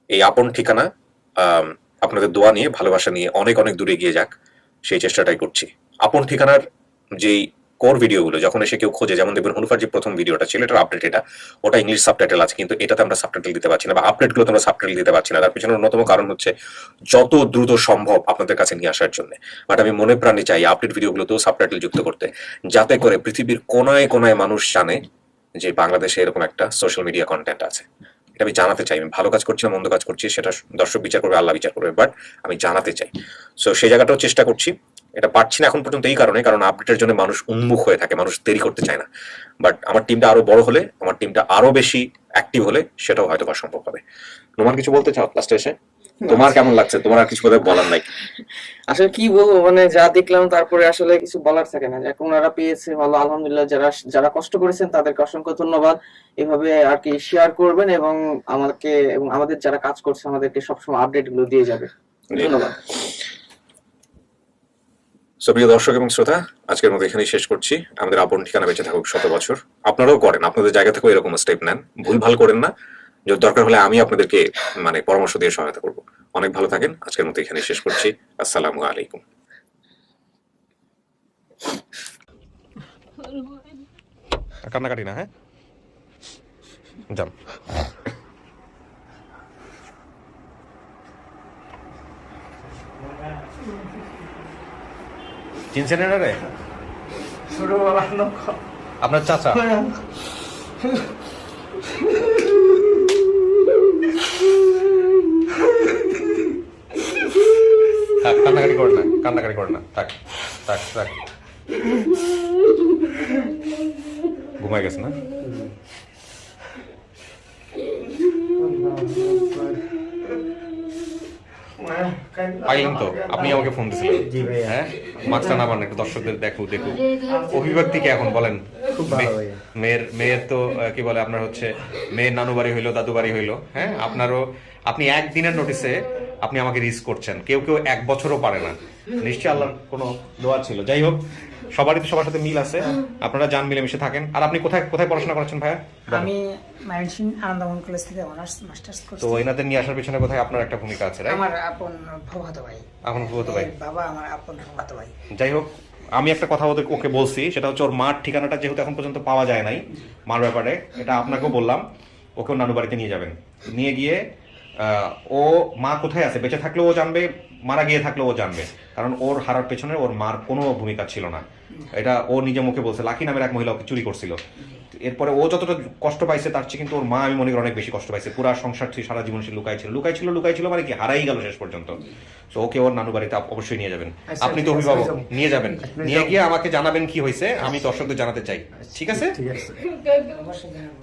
এই আপন ঠিকানা আপনাদের দোয়া নিয়ে, ভালোবাসা নিয়ে অনেক অনেক দূরে গিয়ে যাক, সেই চেষ্টাটাই করছি। আপন ঠিকানার যেই কোর ভিডিওগুলো যখন এসে কেউ খোঁজে, যেমন দেখবেন হুনুফার যে প্রথম ভিডিওটা ছিল এটার আপডেট, ওটা ইংলিশ সাবটাইটেল আছে, কিন্তু এটাতে আমরা সাবটাইটেল দিতে পারছি না, বা আপডেটগুলো আমরা সাবটাইটেল দিতে পারছি না। তার পিছনে অন্যতম কারণ হচ্ছে যত দ্রুত সম্ভব আপনাদের কাছে নিয়ে আসার জন্য। বাট আমি মনে প্রাণে চাই আপডেট ভিডিওগুলোতেও সাবটাইটেল যুক্ত করতে, যাতে করে পৃথিবীর কোনায় কোনায় মানুষ জানে যে বাংলাদেশে এরকম একটা সোশ্যাল মিডিয়া কন্টেন্ট আছে। এটা আমি জানাতে চাই। আমি ভালো কাজ করছি না মন্দ কাজ করছি সেটা দর্শক বিচার করবে, আল্লাহ বিচার করবে, বাট আমি জানাতে চাই। সো সেই জায়গাটাও চেষ্টা করছি। এটা পারছি না এখন পর্যন্ত এই কারণে, কারণ আপডেটের জন্য মানুষ উন্মুখ হয়ে থাকে, মানুষ দেরি করতে চায় না। বাট আমার টিমটা আরো বড় হলে, আমার টিমটা আরো বেশি অ্যাক্টিভ হলে সেটাও হয়তো বা সম্ভব হবে। নোমান কিছু বলতে চাও লাস্টে এসে? তোমার কেমন লাগছে? তোমার আর কিছু কথা বলার নাই? আসলে কি বলবো, মানে যা দেখলাম তারপরে আসলে কিছু বলার থাকে না। যাক, ওনারা পেয়েছে ভালো, আলহামদুলিল্লাহ। যারা যারা কষ্ট করেছেন তাদেরকে অসংখ্য ধন্যবাদ। এভাবে আর কি শেয়ার করবেন এবং আমাকে এবং আমাদের যারা কাজ করছে আমাদেরকে সবসময় আপডেট গুলো দিয়ে যাবে। ধন্যবাদ। সো প্রিয় দর্শক এবং শ্রোতা, আজকের মতো এখানেই শেষ করছি। আমাদের আপন ঠিকানা বেঁচে থাকুক 100 বছর। আপনারাও করেন, আপনাদের জায়গা থেকেও এরকম স্টেপ নেন, ভুল ভাল করেন না। যদি দরকার হলে আমি আপনাদেরকে পরামর্শ দিয়ে সহায়তা করব। অনেক ভালো থাকেন। আজকের মতো এখানেই শেষ করছি। আসসালামু আলাইকুম। কান্নাকাটি না, হ্যাঁ যান। চিনছেন না রে? আপনার চাচা? কান্নাকাটি করেন না, কান্নাকাটি করেন না, থাক থাক থাক। ঘুমাই গেছে না? পাইলাম তো, আপনি আমাকে ফোন দিয়েছিলেন। হ্যাঁ, মাস্কটা নামান একটু, দর্শকদের দেখো দেখো অভিব্যক্তি কি এখন বলেন। মেয়ের তো কি বলে আপনার হচ্ছে মেয়ের নানু বাড়ি হইলো, দাদু বাড়ি হইলো। হ্যাঁ, আপনারও আপনি একদিনের নোটিসে আপনি আমাকে রিস্ক করছেন। কেউ কেউ 1 বছরও পারে না। নিশ্চয়ই আল্লাহর কোনো দোয়া ছিল। যাই হোক, সবারই তো সবার সাথে মিল আছে। আপনারা যান, মিলেমিশে থাকেন। আর আপনি কোথায় কোথায় পড়াশোনা করেছেন ভাইয়া? আমি ময়মনসিংহ আনন্দমোহন কলেজ থেকে অনার্স মাস্টার্স করছি। তো এনাদের নিয়ে আসার পিছনে কোথায় আপনার একটা ভূমিকা আছে, রাইট? আমার আপন ফুফাতো ভাই। আপন ফুফাতো ভাই? বাবা আমার আপন ফুফাতো ভাই। যাই হোক, আমি একটা কথা ওকে বলছি, সেটা হচ্ছে ওর মার ঠিকানাটা যেহেতু এখন পর্যন্ত পাওয়া যায় নাই, মার ব্যাপারে এটা আপনাকেও বললাম, ওকেও নানু বাড়িতে নিয়ে যাবেন। নিয়ে গিয়ে ও মা কোথায় আছে, বেঁচে থাকলেও ও জানবে, মারা গিয়ে থাকলেও ও জানবে। কারণ ওর হারার পেছনে ওর মার কোনো ভূমিকা ছিল না। এটা ও নিজে মুখে বলছে। লাকি নামের এক মহিলা ওকে চুরি করছিল। এরপরে ও যতটা কষ্ট পাইছে তার চেয়ে কিন্তু ওর মা আমি মনে করি অনেক বেশি কষ্ট পাইছে। পুরা সংসার থেকে সারা জীবন সে লুকাইছিল মানে কি হারাই গেল শেষ পর্যন্ত। তো ওকে ওর নানু বাড়িতে অবশ্যই নিয়ে যাবেন। আপনি তো অভিভাবক, নিয়ে যাবেন, নিয়ে গিয়ে আমাকে জানাবেন কি হয়েছে। আমি দর্শকদের জানাতে চাই। ঠিক আছে? অবশ্যই জানাবো।